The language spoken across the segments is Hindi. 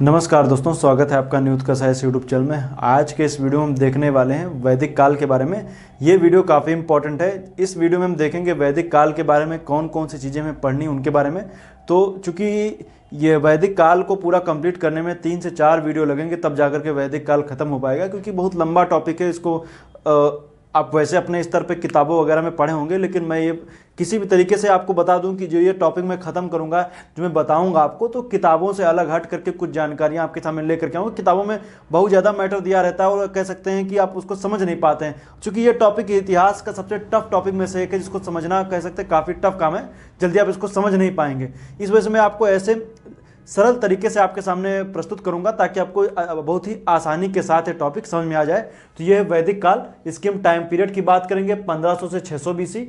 नमस्कार दोस्तों, स्वागत है आपका न्यूज़ का साइंस यूट्यूब चैनल में। आज के इस वीडियो में हम देखने वाले हैं वैदिक काल के बारे में। ये वीडियो काफ़ी इंपॉर्टेंट है। इस वीडियो में हम देखेंगे वैदिक काल के बारे में, कौन कौन सी चीज़ें हमें पढ़नी उनके बारे में। तो चूँकि ये वैदिक काल को पूरा कंप्लीट करने में 3 से 4 वीडियो लगेंगे, तब जाकर के वैदिक काल ख़त्म हो पाएगा, क्योंकि बहुत लंबा टॉपिक है। इसको आप वैसे अपने स्तर पे किताबों वगैरह में पढ़े होंगे, लेकिन मैं ये किसी भी तरीके से आपको बता दूं कि जो ये टॉपिक मैं ख़त्म करूंगा, जो मैं बताऊंगा आपको, तो किताबों से अलग हट करके कुछ जानकारियां आपके सामने लेकर के आऊँगा। किताबों में बहुत ज़्यादा मैटर दिया रहता है और कह सकते हैं कि आप उसको समझ नहीं पाते हैं, चूँकि ये टॉपिक इतिहास का सबसे टफ टॉपिक में से एक है, जिसको समझना कह सकते हैं काफ़ी टफ काम है। जल्दी आप इसको समझ नहीं पाएंगे। इस वजह से मैं आपको ऐसे सरल तरीके से आपके सामने प्रस्तुत करूंगा ताकि आपको बहुत ही आसानी के साथ ये टॉपिक समझ में आ जाए। तो ये है वैदिक काल। इसकी हम टाइम पीरियड की बात करेंगे 1500 से 600 BC।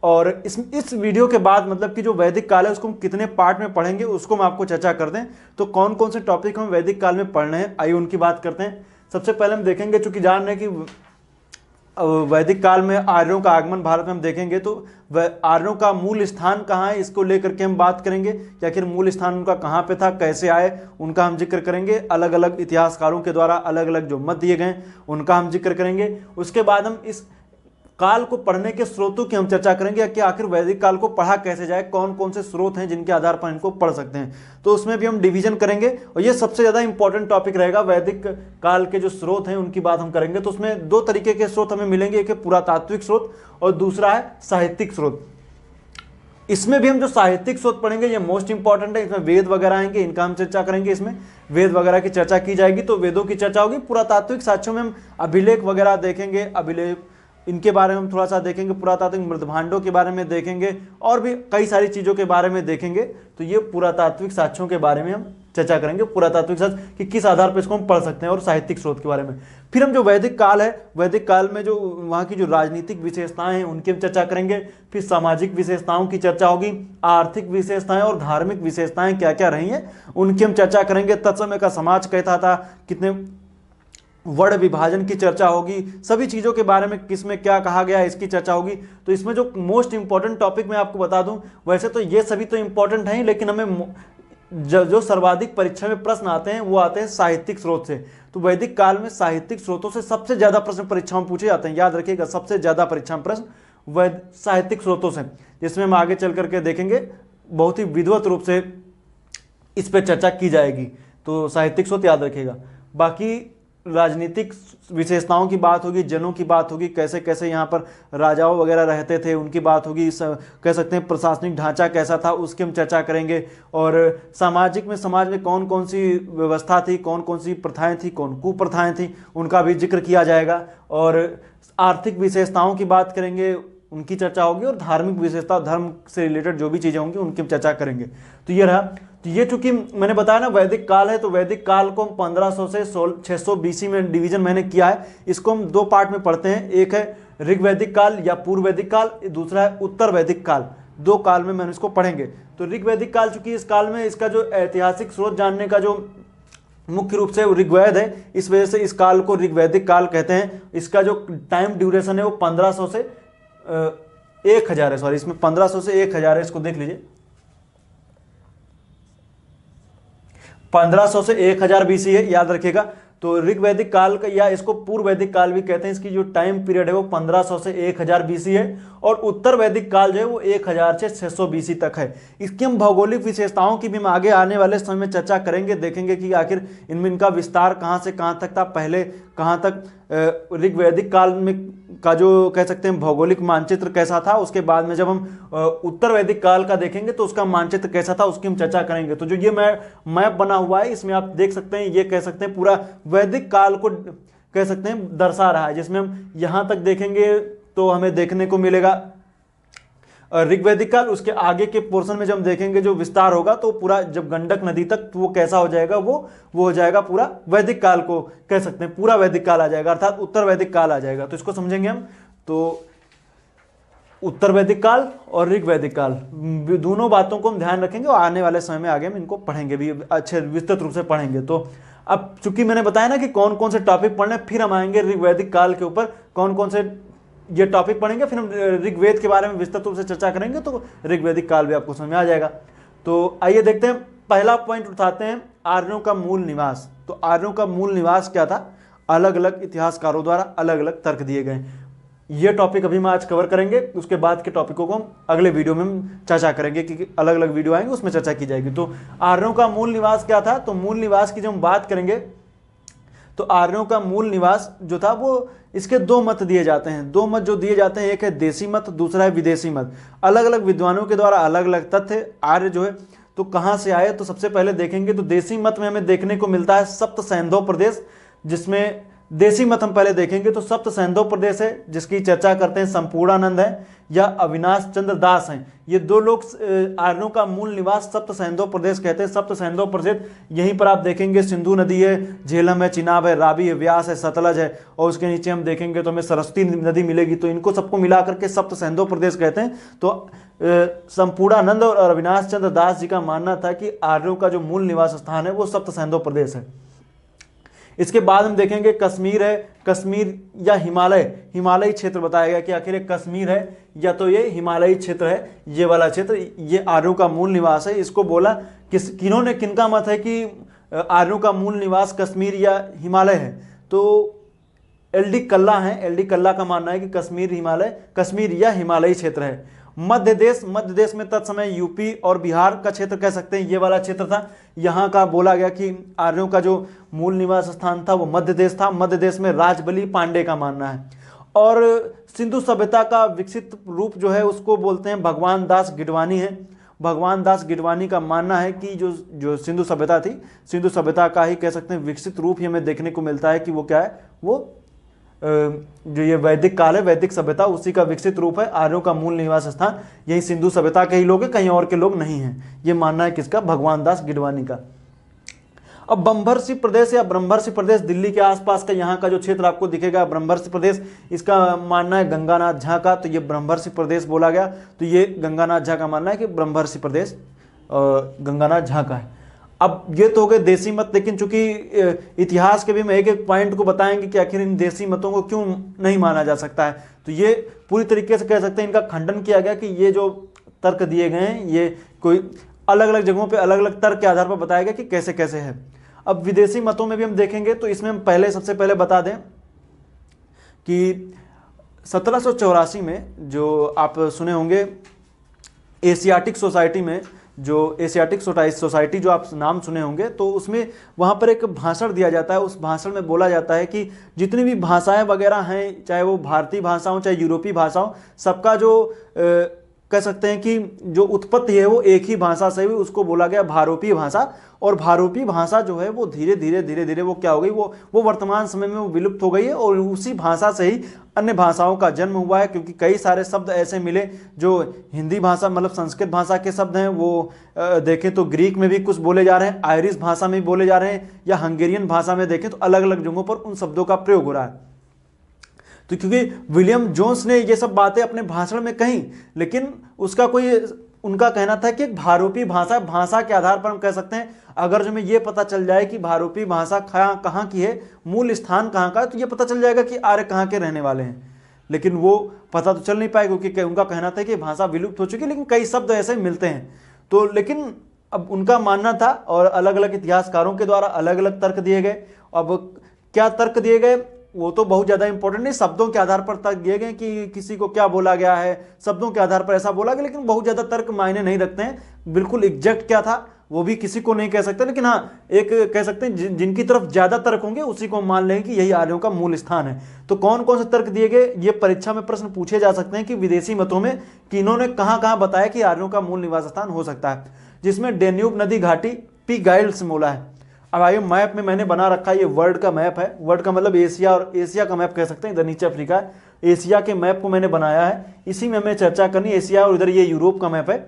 और इस वीडियो के बाद मतलब कि जो वैदिक काल है उसको हम कितने पार्ट में पढ़ेंगे उसको हम आपको चर्चा कर दें। तो कौन कौन से टॉपिक हम वैदिक काल में पढ़ने हैं, आइए उनकी बात करते हैं। सबसे पहले हम देखेंगे, चूंकि जान रहे हैं कि वैदिक काल में आर्यों का आगमन भारत में हम देखेंगे, तो आर्यों का मूल स्थान कहाँ है इसको लेकर के हम बात करेंगे कि आखिर मूल स्थान उनका कहाँ पे था, कैसे आए, उनका हम जिक्र करेंगे। अलग अलग इतिहासकारों के द्वारा अलग अलग जो मत दिए गए उनका हम जिक्र करेंगे। उसके बाद हम इस काल को पढ़ने के स्रोतों की हम चर्चा करेंगे कि आखिर वैदिक काल को पढ़ा कैसे जाए, कौन कौन से स्रोत हैं जिनके आधार पर इनको पढ़ सकते हैं, तो उसमें भी हम डिवीजन करेंगे। और ये सबसे ज़्यादा इंपॉर्टेंट टॉपिक रहेगा। वैदिक काल के जो स्रोत हैं उनकी बात हम करेंगे। तो उसमें 2 तरीके के स्रोत हमें मिलेंगे, एक है पुरातात्विक स्रोत और दूसरा है साहित्यिक स्रोत। इसमें भी हम जो साहित्यिक स्रोत पढ़ेंगे ये मोस्ट इंपॉर्टेंट है। इसमें वेद वगैरह आएंगे, इनका हम चर्चा करेंगे। इसमें वेद वगैरह की चर्चा की जाएगी, तो वेदों की चर्चा होगी। पुरातात्विक साक्ष्यों में हम अभिलेख वगैरह देखेंगे, अभिलेख इनके बारे में हम थोड़ा सा देखेंगे, पुरातात्विक मृदभांडों के बारे में देखेंगे और भी कई सारी चीज़ों के बारे में देखेंगे। तो ये पुरातात्विक साक्ष्यों के बारे में हम चर्चा करेंगे, पुरातात्विक साक्ष्य कि किस आधार पर इसको हम पढ़ सकते हैं, और साहित्यिक स्रोत के बारे में। फिर हम जो वैदिक काल है, वैदिक काल में जो वहाँ की जो राजनीतिक विशेषताएं हैं उनकी हम चर्चा करेंगे। फिर सामाजिक विशेषताओं की चर्चा होगी, आर्थिक विशेषताएं और धार्मिक विशेषताएं क्या क्या रही हैं उनकी हम चर्चा करेंगे। तत्समय का समाज कैसा था, कितने वर्ण विभाजन की चर्चा होगी, सभी चीज़ों के बारे में किसमें क्या कहा गया है इसकी चर्चा होगी। तो इसमें जो मोस्ट इंपॉर्टेंट टॉपिक मैं आपको बता दूं, वैसे तो ये सभी तो इंपॉर्टेंट हैं, लेकिन हमें जो सर्वाधिक परीक्षा में प्रश्न आते हैं वो आते हैं साहित्यिक स्रोत से। तो वैदिक काल में साहित्यिक स्रोतों से सबसे ज़्यादा प्रश्न परीक्षा में पूछे जाते हैं। याद रखिएगा, सबसे ज़्यादा परीक्षा में प्रश्न साहित्यिक स्रोतों से, जिसमें हम आगे चल करके देखेंगे बहुत ही विधिवत रूप से इस पर चर्चा की जाएगी। तो साहित्यिक स्रोत याद रखिएगा। बाकी राजनीतिक विशेषताओं की बात होगी, जनों की बात होगी, कैसे कैसे यहाँ पर राजाओं वगैरह रहते थे उनकी बात होगी। कह सकते हैं प्रशासनिक ढांचा कैसा था उसकी हम चर्चा करेंगे। और सामाजिक में, समाज में कौन कौन सी व्यवस्था थी, कौन कौन सी प्रथाएं थी, कौन कुप्रथाएं थी, उनका भी जिक्र किया जाएगा। और आर्थिक विशेषताओं की बात करेंगे, उनकी चर्चा होगी। और धार्मिक विशेषता, धर्म से रिलेटेड जो भी चीज़ें होंगी उनकी हम चर्चा करेंगे। तो ये रहा। तो ये चूंकि मैंने बताया ना वैदिक काल है, तो वैदिक काल को हम 1500 से 600 BC में डिवीजन मैंने किया है। इसको हम 2 पार्ट में पढ़ते हैं, एक है ऋग्वैदिक काल या पूर्व वैदिक काल, दूसरा है उत्तर वैदिक काल। 2 काल में मैंने इसको पढ़ेंगे। तो ऋग्वैदिक काल, चूंकि इस काल में इसका जो ऐतिहासिक स्रोत जानने का जो मुख्य रूप से ऋग्वेद है, इस वजह से इस काल को ऋग्वैदिक काल कहते हैं। इसका जो टाइम ड्यूरेशन है वो 1500 से 1000 है, सॉरी, इसमें 1500 से 1000 है, इसको देख लीजिए। 1500 से 1000 BC है, याद रखिएगा। तो ऋग्वैदिक काल का, या इसको पूर्व वैदिक काल भी कहते हैं, इसकी जो टाइम पीरियड है वो 1500 से 1000 BC है। और उत्तर वैदिक काल जो है वो 1000 से 600 BC तक है। इसकी हम भौगोलिक विशेषताओं की भी हम आगे आने वाले समय में चर्चा करेंगे, देखेंगे कि आखिर इनमें इनका विस्तार कहाँ से कहाँ तक था, पहले कहाँ तक ऋग्वैदिक काल में का जो कह सकते हैं भौगोलिक मानचित्र कैसा था, उसके बाद में जब हम उत्तर वैदिक काल का देखेंगे तो उसका मानचित्र कैसा था उसकी हम चर्चा करेंगे। तो जो ये मैप बना हुआ है, इसमें आप देख सकते हैं, ये कह सकते हैं पूरा वैदिक काल को कह सकते हैं दर्शा रहा है। जिसमें हम यहाँ तक देखेंगे तो हमें देखने को मिलेगा ऋग्वैदिक काल। उसके आगे के पोर्शन में जब हम देखेंगे जो विस्तार होगा, तो पूरा जब गंडक नदी तक, तो वो कैसा हो जाएगा, वो हो जाएगा पूरा वैदिक काल को कह सकते हैं, पूरा वैदिक काल आ जाएगा, अर्थात उत्तर वैदिक काल आ जाएगा। तो इसको समझेंगे हम। तो उत्तर वैदिक काल और ऋग्वैदिक काल, दोनों बातों को हम ध्यान रखेंगे और आने वाले समय में आगे हम इनको पढ़ेंगे भी, अच्छे विस्तृत रूप से पढ़ेंगे। तो अब चूंकि मैंने बताया ना कि कौन कौन से टॉपिक पढ़ने, फिर हम आएंगे ऋग्वैदिक काल के ऊपर, कौन कौन से ये टॉपिक पढ़ेंगे, फिर हम ऋग्वेद के बारे में विस्तृत रूप से चर्चा करेंगे। तो ऋग्वैदिक काल भी आपको समझ में आ जाएगा। तो आइए देखते हैं पहला पॉइंट उठाते हैं आर्यों का मूल निवास। तो आर्यों का मूल निवास क्या था, अलग अलग इतिहासकारों द्वारा अलग अलग तर्क दिए गए। ये टॉपिक अभी हम आज कवर करेंगे, उसके बाद के टॉपिकों को हम अगले वीडियो में हम चर्चा करेंगे, क्योंकि अलग अलग वीडियो आएंगे उसमें चर्चा की जाएगी। तो आर्यों का मूल निवास क्या था, तो मूल निवास की जब हम बात करेंगे तो आर्यों का मूल निवास जो था वो, इसके दो मत दिए जाते हैं। दो मत जो दिए जाते हैं, एक है देसी मत, दूसरा है विदेशी मत। अलग अलग विद्वानों के द्वारा अलग अलग तथ्य आर्य जो है तो कहाँ से आए, तो सबसे पहले देखेंगे तो देसी मत में हमें देखने को मिलता है सप्त सैंधव प्रदेश, जिसमें देसी मत हम पहले देखेंगे तो सप्त सैंधव प्रदेश है, जिसकी चर्चा करते हैं संपूर्णानंद है या अविनाश चंद्र दास हैं। ये दो लोग आर्यों का मूल निवास सप्त सैंधव प्रदेश कहते हैं। सप्त सैंधव प्रदेश यहीं पर आप देखेंगे सिंधु नदी है, झेलम है, चिनाब है, रावी है, व्यास है, सतलज है, और उसके नीचे हम देखेंगे तो हमें सरस्वती नदी मिलेगी। तो इनको सबको मिला करके सप्त सैंधव प्रदेश कहते हैं। तो संपूर्णानंद और अविनाश चंद्र दास जी का मानना था कि आर्यों का जो मूल निवास स्थान है वो सप्त सैंधव प्रदेश है। इसके बाद हम देखेंगे कश्मीर है, कश्मीर या हिमालय, हिमालयी क्षेत्र बताया गया कि आखिर ये कश्मीर है या तो ये हिमालयी क्षेत्र है, ये वाला क्षेत्र, ये आर्यों का मूल निवास है। इसको बोला किन्होंने, किनका मत है कि आर्यों का मूल निवास कश्मीर या हिमालय है, तो एल.डी. कल्ला है। एल.डी. कल्ला का मानना है कि कश्मीर या हिमालयी क्षेत्र है। मध्य देश में तत्समय यूपी और बिहार का क्षेत्र कह सकते हैं, ये वाला क्षेत्र था। यहाँ का बोला गया कि आर्यों का जो मूल निवास स्थान था वो मध्य देश था। मध्य देश में राजबली पांडे का मानना है। और सिंधु सभ्यता का विकसित रूप जो है उसको बोलते हैं भगवान दास गिडवानी है। भगवान दास गिडवानी का मानना है कि जो सिंधु सभ्यता थी, सिंधु सभ्यता का ही कह सकते हैं विकसित रूप ही हमें देखने को मिलता है कि वो क्या है, वो जो ये वैदिक काल है, वैदिक सभ्यता, उसी का विकसित रूप है। आर्यों का मूल निवास स्थान यही सिंधु सभ्यता के ही लोग हैं, कहीं और के लोग नहीं हैं। ये मानना है किसका, भगवान दास गिडवानी का। अब बंभरसी प्रदेश या ब्रह्मर्षि प्रदेश, दिल्ली के आसपास का यहाँ का जो क्षेत्र आपको दिखेगा ब्रह्मर्षि प्रदेश, इसका मानना है गंगानाथ झा का। तो ये ब्रह्मर्षि प्रदेश बोला गया, तो ये गंगानाथ झा का मानना है कि ब्रह्मर्षि प्रदेश गंगानाथ झा का है। अब ये तो हो गए देसी मत, लेकिन चूंकि इतिहास के भी हम एक एक पॉइंट को बताएंगे कि आखिर इन देसी मतों को क्यों नहीं माना जा सकता है। तो ये पूरी तरीके से कह सकते हैं इनका खंडन किया गया कि ये जो तर्क दिए गए हैं ये कोई अलग अलग जगहों पे अलग अलग तर्क के आधार पर बताया गया कि कैसे कैसे है। अब विदेशी मतों में भी हम देखेंगे तो इसमें हम सबसे पहले बता दें कि 1784 में जो आप सुने होंगे एशियाटिक सोसाइटी में, जो एशियाटिक सोसाइटी जो आप नाम सुने होंगे, तो उसमें वहाँ पर एक भाषण दिया जाता है। उस भाषण में बोला जाता है कि जितनी भी भाषाएं वगैरह हैं, चाहे वो भारतीय भाषा हो चाहे यूरोपीय भाषा हो, सबका जो कह सकते हैं कि जो उत्पत्ति है वो एक ही भाषा से हुई, उसको बोला गया भारोपीय भाषा। और भारोपीय भाषा जो है वो धीरे धीरे वो क्या हो गई, वो वर्तमान समय में वो विलुप्त हो गई है। और उसी भाषा से ही अन्य भाषाओं का जन्म हुआ है, क्योंकि कई सारे शब्द ऐसे मिले जो हिंदी भाषा मतलब संस्कृत भाषा के शब्द हैं, वो देखें तो ग्रीक में भी कुछ बोले जा रहे हैं, आयरिश भाषा में भी बोले जा रहे हैं, या हंगेरियन भाषा में देखें तो अलग अलग जगहों पर उन शब्दों का प्रयोग हो रहा है। तो क्योंकि विलियम जोन्स ने ये सब बातें अपने भाषण में कही, लेकिन उसका कोई उनका कहना था कि एक भारोपीय भाषा के आधार पर हम कह सकते हैं, अगर जो हमें ये पता चल जाए कि भारोपीय भाषा कहाँ की है, मूल स्थान कहाँ का है, तो ये पता चल जाएगा कि आर्य कहाँ के रहने वाले हैं। लेकिन वो पता तो चल नहीं पाए, क्योंकि उनका कहना था कि भाषा विलुप्त हो चुकी है, लेकिन कई शब्द ऐसे मिलते हैं। तो लेकिन अब उनका मानना था, और अलग अलग इतिहासकारों के द्वारा अलग अलग तर्क दिए गए। अब क्या तर्क दिए गए वो तो बहुत ज़्यादा इंपॉर्टेंट नहीं, शब्दों के आधार पर तर्क दिए गए कि किसी को क्या बोला गया है, शब्दों के आधार पर ऐसा बोला गया, लेकिन बहुत ज़्यादा तर्क मायने नहीं रखते हैं। बिल्कुल एग्जैक्ट क्या था वो भी किसी को नहीं कह सकते, लेकिन हाँ एक कह सकते हैं जिनकी तरफ ज़्यादा तर्क होंगे उसी को मान लेंगे कि यही आर्यों का मूल स्थान है। तो कौन कौन से तर्क दिए गए, ये परीक्षा में प्रश्न पूछे जा सकते हैं कि विदेशी मतों में कि इन्होंने कहाँ कहाँ बताया कि आर्यों का मूल निवास स्थान हो सकता है, जिसमें डेन्यूब नदी घाटी पी गाइल्स बोला है। अब आइए मैप में मैंने बना रखा है, ये वर्ल्ड का मैप है, वर्ल्ड का मतलब एशिया, और एशिया का मैप कह सकते हैं, इधर नीचे अफ्रीका है। एशिया के मैप को मैंने बनाया है, इसी में हमें चर्चा करनी है। एशिया और इधर ये यूरोप का मैप है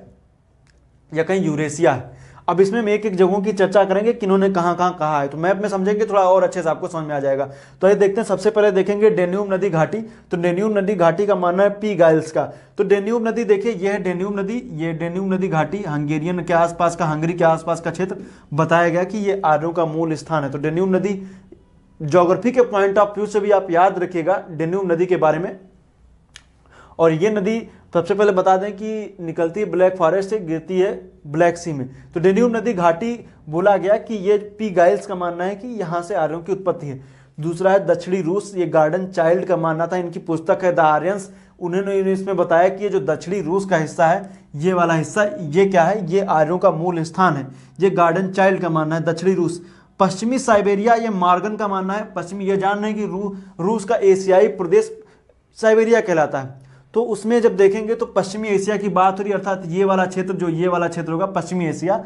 या कहीं यूरेशिया है। अब इसमें हम एक एक जगहों की चर्चा करेंगे कि इन्होंने कहाँ कहाँ कहा है, तो मैप में समझेंगे थोड़ा और अच्छे से आपको समझ में आ जाएगा। तो ये देखते हैं, सबसे पहले देखेंगे डेन्यूब नदी घाटी। तो डेन्यूब नदी घाटी का मानना है पी गाइल्स का। तो डेन्यूब नदी देखिए, यह है डेन्यूब नदी, ये डेन्यूब नदी घाटी हंगेरियन के आसपास का, हंगरी के आसपास का क्षेत्र बताया गया कि ये आर्यों का मूल स्थान है। तो डेन्यूब नदी ज्योग्राफी के पॉइंट ऑफ व्यू से भी आप याद रखिएगा डेन्यूब नदी के बारे में। और ये नदी सबसे पहले बता दें कि निकलती है ब्लैक फॉरेस्ट से, गिरती है ब्लैक सी में। तो डेन्यूब नदी घाटी बोला गया कि ये पी गाइल्स का मानना है कि यहाँ से आर्यों की उत्पत्ति है। दूसरा है दक्षिणी रूस, ये गार्डन चाइल्ड का मानना था, इनकी पुस्तक है द आर्यंस। उन्होंने इसमें बताया कि ये जो दक्षिणी रूस का हिस्सा है, ये वाला हिस्सा, ये क्या है, ये आर्यों का मूल स्थान है। ये गार्डन चाइल्ड का मानना है, दक्षिणी रूस। पश्चिमी साइबेरिया, ये मार्गन का मानना है। पश्चिमी, ये जान रहे हैं कि रूस का एशियाई प्रदेश साइबेरिया कहलाता है। तो उसमें जब देखेंगे तो पश्चिमी एशिया की बात हो रही, अर्थात ये वाला क्षेत्र, जो ये वाला क्षेत्र होगा पश्चिमी एशिया,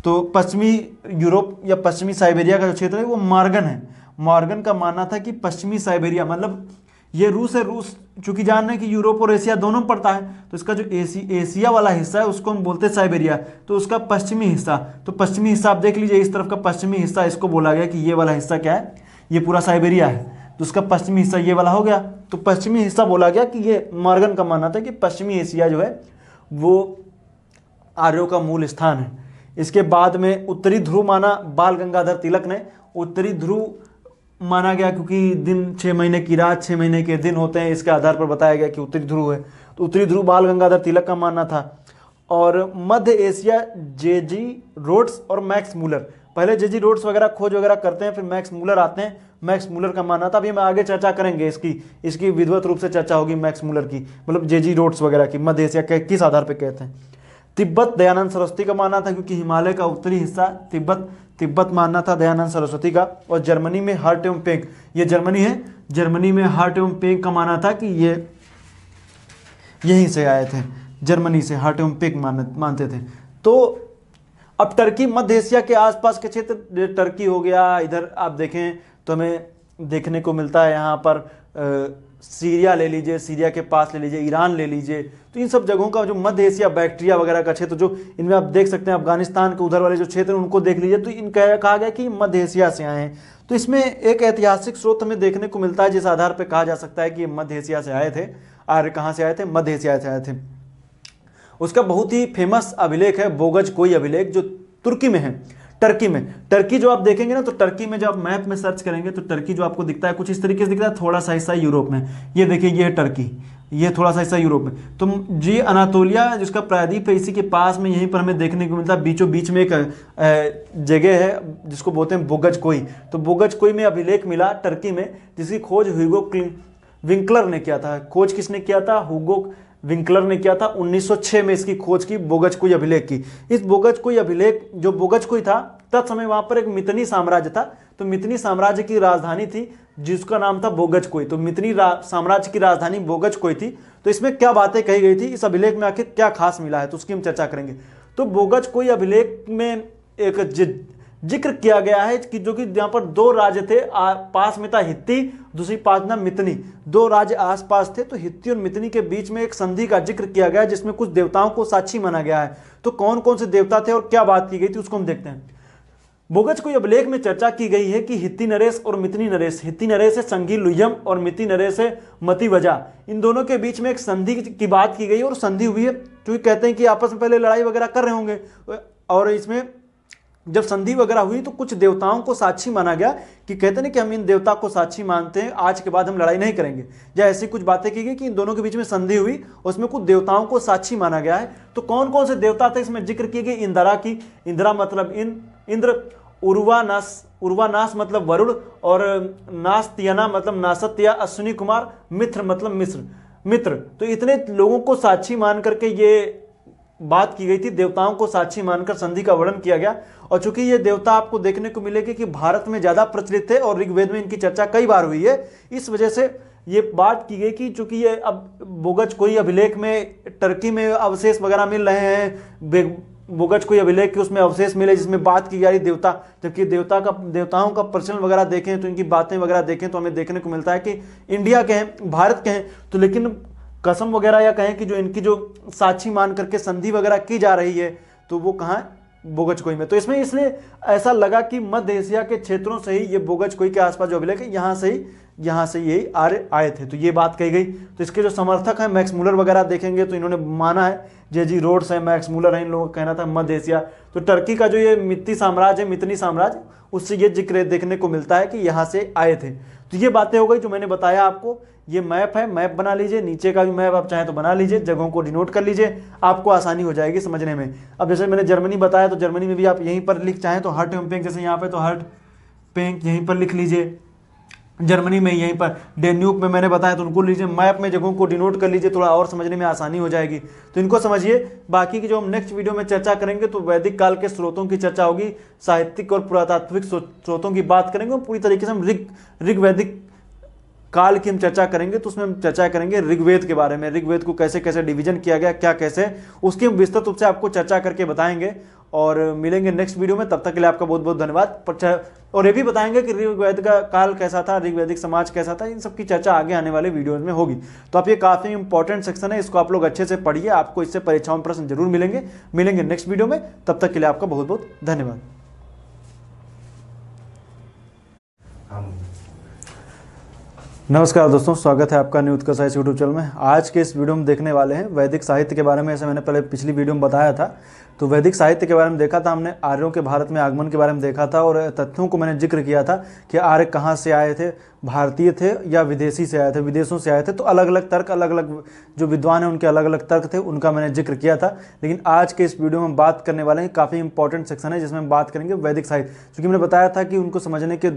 तो पश्चिमी यूरोप या पश्चिमी साइबेरिया का जो क्षेत्र है वो मार्गन है। मार्गन का मानना था कि पश्चिमी साइबेरिया मतलब ये रूस है। रूस चूंकि जान रहे हैं कि यूरोप और एशिया दोनों पड़ता है, तो इसका जो एशिया वाला हिस्सा है उसको हम बोलते हैं साइबेरिया, तो उसका पश्चिमी हिस्सा, तो पश्चिमी हिस्सा आप देख लीजिए, इस तरफ का पश्चिमी हिस्सा, इसको बोला गया कि ये वाला हिस्सा क्या है, ये पूरा साइबेरिया है, तो उसका पश्चिमी हिस्सा ये वाला हो गया। तो पश्चिमी हिस्सा बोला गया कि ये मार्गन का मानना था कि पश्चिमी एशिया जो है वो आर्यों का मूल स्थान है। इसके बाद में उत्तरी ध्रुव माना बाल गंगाधर तिलक ने। उत्तरी ध्रुव माना गया क्योंकि दिन 6 महीने की रात 6 महीने के दिन होते हैं, इसके आधार पर बताया गया कि उत्तरी ध्रुव है। तो उत्तरी ध्रुव बाल गंगाधर तिलक का मानना था। और मध्य एशिया जेजी रोड्स और मैक्स मूलर, पहले जेजी रोड्स वगैरह खोज वगैरह करते हैं, फिर मैक्स मूलर आते हैं। मैक्स मूलर का मानना था, अभी हम आगे चर्चा करेंगे इसकी विधिवत रूप से चर्चा होगी मैक्स मूलर की, मतलब जेजी रोड्स वगैरह की, मध्य एशिया के किस आधार पर कहते हैं। तिब्बत दयानंद सरस्वती का मानना था, क्योंकि हिमालय का उत्तरी हिस्सा तिब्बत मानना था दयानंद सरस्वती का। और जर्मनी में हर्टेम्पेंग, ये जर्मनी है, जर्मनी में हर्टेम्पेंग का मानना था कि ये यहीं से आए थे, जर्मनी से हर्टेम्पेंग मानते थे। तो अब टर्की, मध्य एशिया के आसपास के क्षेत्र, टर्की हो गया, इधर आप देखें तो हमें देखने को मिलता है यहाँ पर सीरिया ले लीजिए, सीरिया के पास ले लीजिए, ईरान ले लीजिए, तो इन सब जगहों का जो मध्य एशिया, बैक्टीरिया वगैरह का क्षेत्र, जो इनमें आप देख सकते हैं अफगानिस्तान के उधर वाले जो क्षेत्र हैं उनको देख लीजिए, तो इनका कहा गया कि मध्य एशिया से आए हैं। तो इसमें एक ऐतिहासिक स्रोत हमें देखने को मिलता है जिस आधार पर कहा जा सकता है कि ये मध्य एशिया से आए थे। आर्य कहाँ से आए थे? मध्य एशिया से आए थे। उसका बहुत ही फेमस अभिलेख है बोगज कोई अभिलेख, जो तुर्की में है, टर्की में। टर्की जो आप देखेंगे ना, तो टर्की में जब आप मैप में सर्च करेंगे तो टर्की जो आपको दिखता है कुछ इस तरीके से दिखता है, थोड़ा सा हिस्सा यूरोप में, ये देखिए ये है टर्की, ये थोड़ा सा हिस्सा यूरोप में। तो जी अनातोलिया जिसका प्रायद्वीप है, इसी के पास में यहीं पर हमें देखने को मिलता है, बीचों बीच में एक जगह है जिसको बोलते हैं बोगज कोई। तो बोगज कोई में अभिलेख मिला टर्की में, जिसकी खोज ह्यूगो विंकलर ने किया था। खोज किसने किया था? ह्यूगो विंकलर ने किया था। 1906 में इसकी खोज की, बोगज कोई अभिलेख की। इस बोगज कोई अभिलेख, जो बोगज कोई था, तत्समय वहां पर एक मितनी साम्राज्य था। तो मितनी साम्राज्य की राजधानी थी जिसका नाम था बोगज कोई। तो मितनी साम्राज्य की राजधानी बोगज कोई थी। तो इसमें क्या बातें कही गई थी, इस अभिलेख में आखिर क्या खास मिला है, तो उसकी हम चर्चा करेंगे। तो बोगज कोई अभिलेख में एक जिक्र किया गया है कि जो कि यहाँ पर दो राज्य थे, पास में था हित्ती, दूसरी पास में मितनी, दो राज्य आसपास थे। तो हित्ती और मितनी के बीच में एक संधि का जिक्र किया गया है जिसमें कुछ देवताओं को साक्षी माना गया है। तो कौन कौन से देवता थे और क्या बात की गई थी उसको हम देखते हैं। बोगज कोई अभिलेख में चर्चा की गई है कि हित्ती नरेश और मितनी नरेश, हित्ती नरेश है संगी लुयम और मितनी नरेश है मती वजा, इन दोनों के बीच में एक संधि की बात की गई है। और संधि हुई है क्योंकि कहते हैं कि आपस में पहले लड़ाई वगैरह कर रहे होंगे, और इसमें जब संधि वगैरह हुई तो कुछ देवताओं को साक्षी माना गया कि कहते हैं कि हम इन देवता को साक्षी मानते हैं, आज के बाद हम लड़ाई नहीं करेंगे, या ऐसी कुछ बातें की गई कि इन दोनों के बीच में संधि हुई, उसमें कुछ देवताओं को साक्षी माना गया है। तो कौन कौन से देवता थे इसमें जिक्र किए गए? इंदिरा की, इंदिरा मतलब इंद्र, उर्वानास मतलब वरुण, और नास्तियना मतलब नासत्या, अश्विनी कुमार, मित्र मतलब मित्र। तो इतने लोगों को साक्षी मान करके ये बात की गई थी, देवताओं को साक्षी मानकर संधि का वर्णन किया गया। और चूंकि ये देवता आपको देखने को मिलेगी कि भारत में ज्यादा प्रचलित थे और ऋग्वेद में इनकी चर्चा कई बार हुई है, इस वजह से ये बात की गई कि चूंकि ये अब बोगज कोई अभिलेख में टर्की में अवशेष वगैरह मिल रहे हैं, बोगज कोई अभिलेख के उसमें अवशेष मिले जिसमें बात की जा रही देवता, जबकि देवताओं का प्रचलन वगैरह देखें तो इनकी बातें वगैरह देखें तो हमें देखने को मिलता है कि इंडिया के हैं, भारत के हैं। तो लेकिन कसम वगैरह या कहें कि जो इनकी जो साक्षी मान करके संधि वगैरह की जा रही है तो वो कहाँ है? बोगज कोई में। तो इसलिए ऐसा लगा कि मध्य एशिया के क्षेत्रों से ही ये बोगज कोई के आसपास जो अभिलेख है यहाँ से ही यहाँ से यही आर्य आए थे। तो ये बात कही गई। तो इसके जो समर्थक हैं मैक्स मुलर वगैरह देखेंगे तो इन्होंने माना है, जे.जी. रोड्स है, मैक्स मुलर है, इन लोगों का कहना था मध्य एशिया। तो टर्की का जो ये मित्ती साम्राज्य है, मितनी साम्राज्य, उससे ये जिक्र देखने को मिलता है कि यहाँ से आए थे। तो ये बातें हो गई जो मैंने बताया आपको। ये मैप है, मैप बना लीजिए, नीचे का भी मैप आप चाहें तो बना लीजिए, जगहों को डिनोट कर लीजिए, आपको आसानी हो जाएगी समझने में। अब जैसे मैंने जर्मनी बताया तो जर्मनी में भी आप यहीं पर लिख चाहें तो हर्ट एवं पेंक, जैसे यहाँ पे तो हर्ट पेंक यहीं पर लिख लीजिए। जर्मनी में यहीं पर डेन्यूब में मैंने बताया तो उनको लीजिए, मैप में जगहों को डिनोट कर लीजिए, थोड़ा और समझने में आसानी हो जाएगी। तो इनको समझिए। बाकी की जो हम नेक्स्ट वीडियो में चर्चा करेंगे तो वैदिक काल के स्रोतों की चर्चा होगी, साहित्यिक और पुरातात्विक स्रोतों की बात करेंगे, पूरी तरीके से हम ऋग्वैदिक काल की हम चर्चा करेंगे। तो उसमें हम चर्चा करेंगे ऋग्वेद के बारे में, ऋग्वेद को कैसे कैसे डिवीजन किया गया, क्या कैसे, उसकी हम विस्तृत रूप से आपको चर्चा करके बताएंगे और मिलेंगे नेक्स्ट वीडियो में। तब तक के लिए आपका बहुत बहुत धन्यवाद। और ये भी बताएंगे कि ऋग्वेद का काल कैसा था, ऋग्वैदिक समाज कैसा था, इन सब की चर्चा आगे आने वाले वीडियोज में होगी। तो आप ये काफ़ी इंपॉर्टेंट सेक्शन है, इसको आप लोग अच्छे से पढ़िए, आपको इससे परीक्षाओं में प्रश्न जरूर मिलेंगे नेक्स्ट वीडियो में। तब तक के लिए आपका बहुत बहुत धन्यवाद। नमस्कार दोस्तों, स्वागत है आपका न्यू उत्कर्ष साहित्य यूट्यूब चैनल में। आज के इस वीडियो में देखने वाले हैं वैदिक साहित्य के बारे में। ऐसे मैंने पहले पिछली वीडियो में बताया था। तो वैदिक साहित्य के बारे में देखा था हमने, आर्यों के भारत में आगमन के बारे में देखा था और तथ्यों को मैंने जिक्र किया था कि आर्य कहाँ से आए थे, भारतीय थे या विदेशी से आए थे, विदेशों से आए थे। तो अलग अलग तर्क, अलग अलग जो विद्वान हैं उनके अलग अलग तर्क थे, उनका मैंने जिक्र किया था। लेकिन आज के इस वीडियो में बात करने वाले हैं, काफ़ी इंपॉर्टेंट सेक्शन है जिसमें हम बात करेंगे वैदिक साहित्य। क्योंकि मैंने बताया था कि उनको समझने के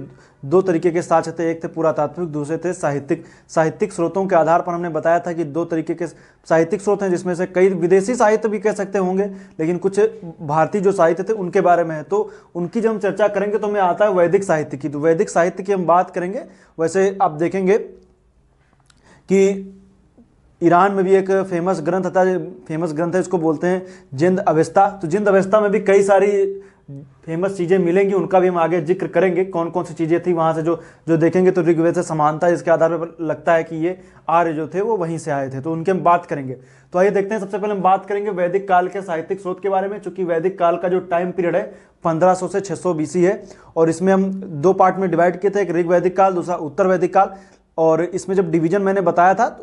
दो तरीके के साक्ष्य थे, एक थे पुरातात्विक, दूसरे थे साहित्यिक। साहित्यिक स्रोतों के आधार पर हमने बताया था कि दो तरीके के साहित्यिक स्रोत हैं, जिसमें से कई विदेशी साहित्य भी कह सकते होंगे, लेकिन कुछ भारतीय जो साहित्य थे उनके बारे में है। तो उनकी जब हम चर्चा करेंगे तो हमें आता है वैदिक साहित्य की। तो वैदिक साहित्य की हम बात करेंगे। वैसे आप देखेंगे कि ईरान में भी एक फेमस ग्रंथ है, इसको बोलते हैं जिंद अवेस्ता। तो जिंद अवेस्ता में भी कई सारी फेमस चीज़ें मिलेंगी, उनका भी हम आगे जिक्र करेंगे कौन कौन सी चीज़ें थी वहाँ से जो देखेंगे तो ऋग्वेद से समानता, इसके आधार पर लगता है कि ये आर्य जो थे वो वहीं से आए थे। तो उनके हम बात करेंगे। तो आइए देखते हैं। सबसे पहले हम बात करेंगे वैदिक काल के साहित्यिक स्रोत के बारे में। चूंकि वैदिक काल का जो टाइम पीरियड है 1500 से 600 BC है और इसमें हम दो पार्ट में डिवाइड किए थे, एक ऋग्वैदिक काल, दूसरा उत्तर वैदिक काल। और इसमें जब डिवीजन मैंने बताया था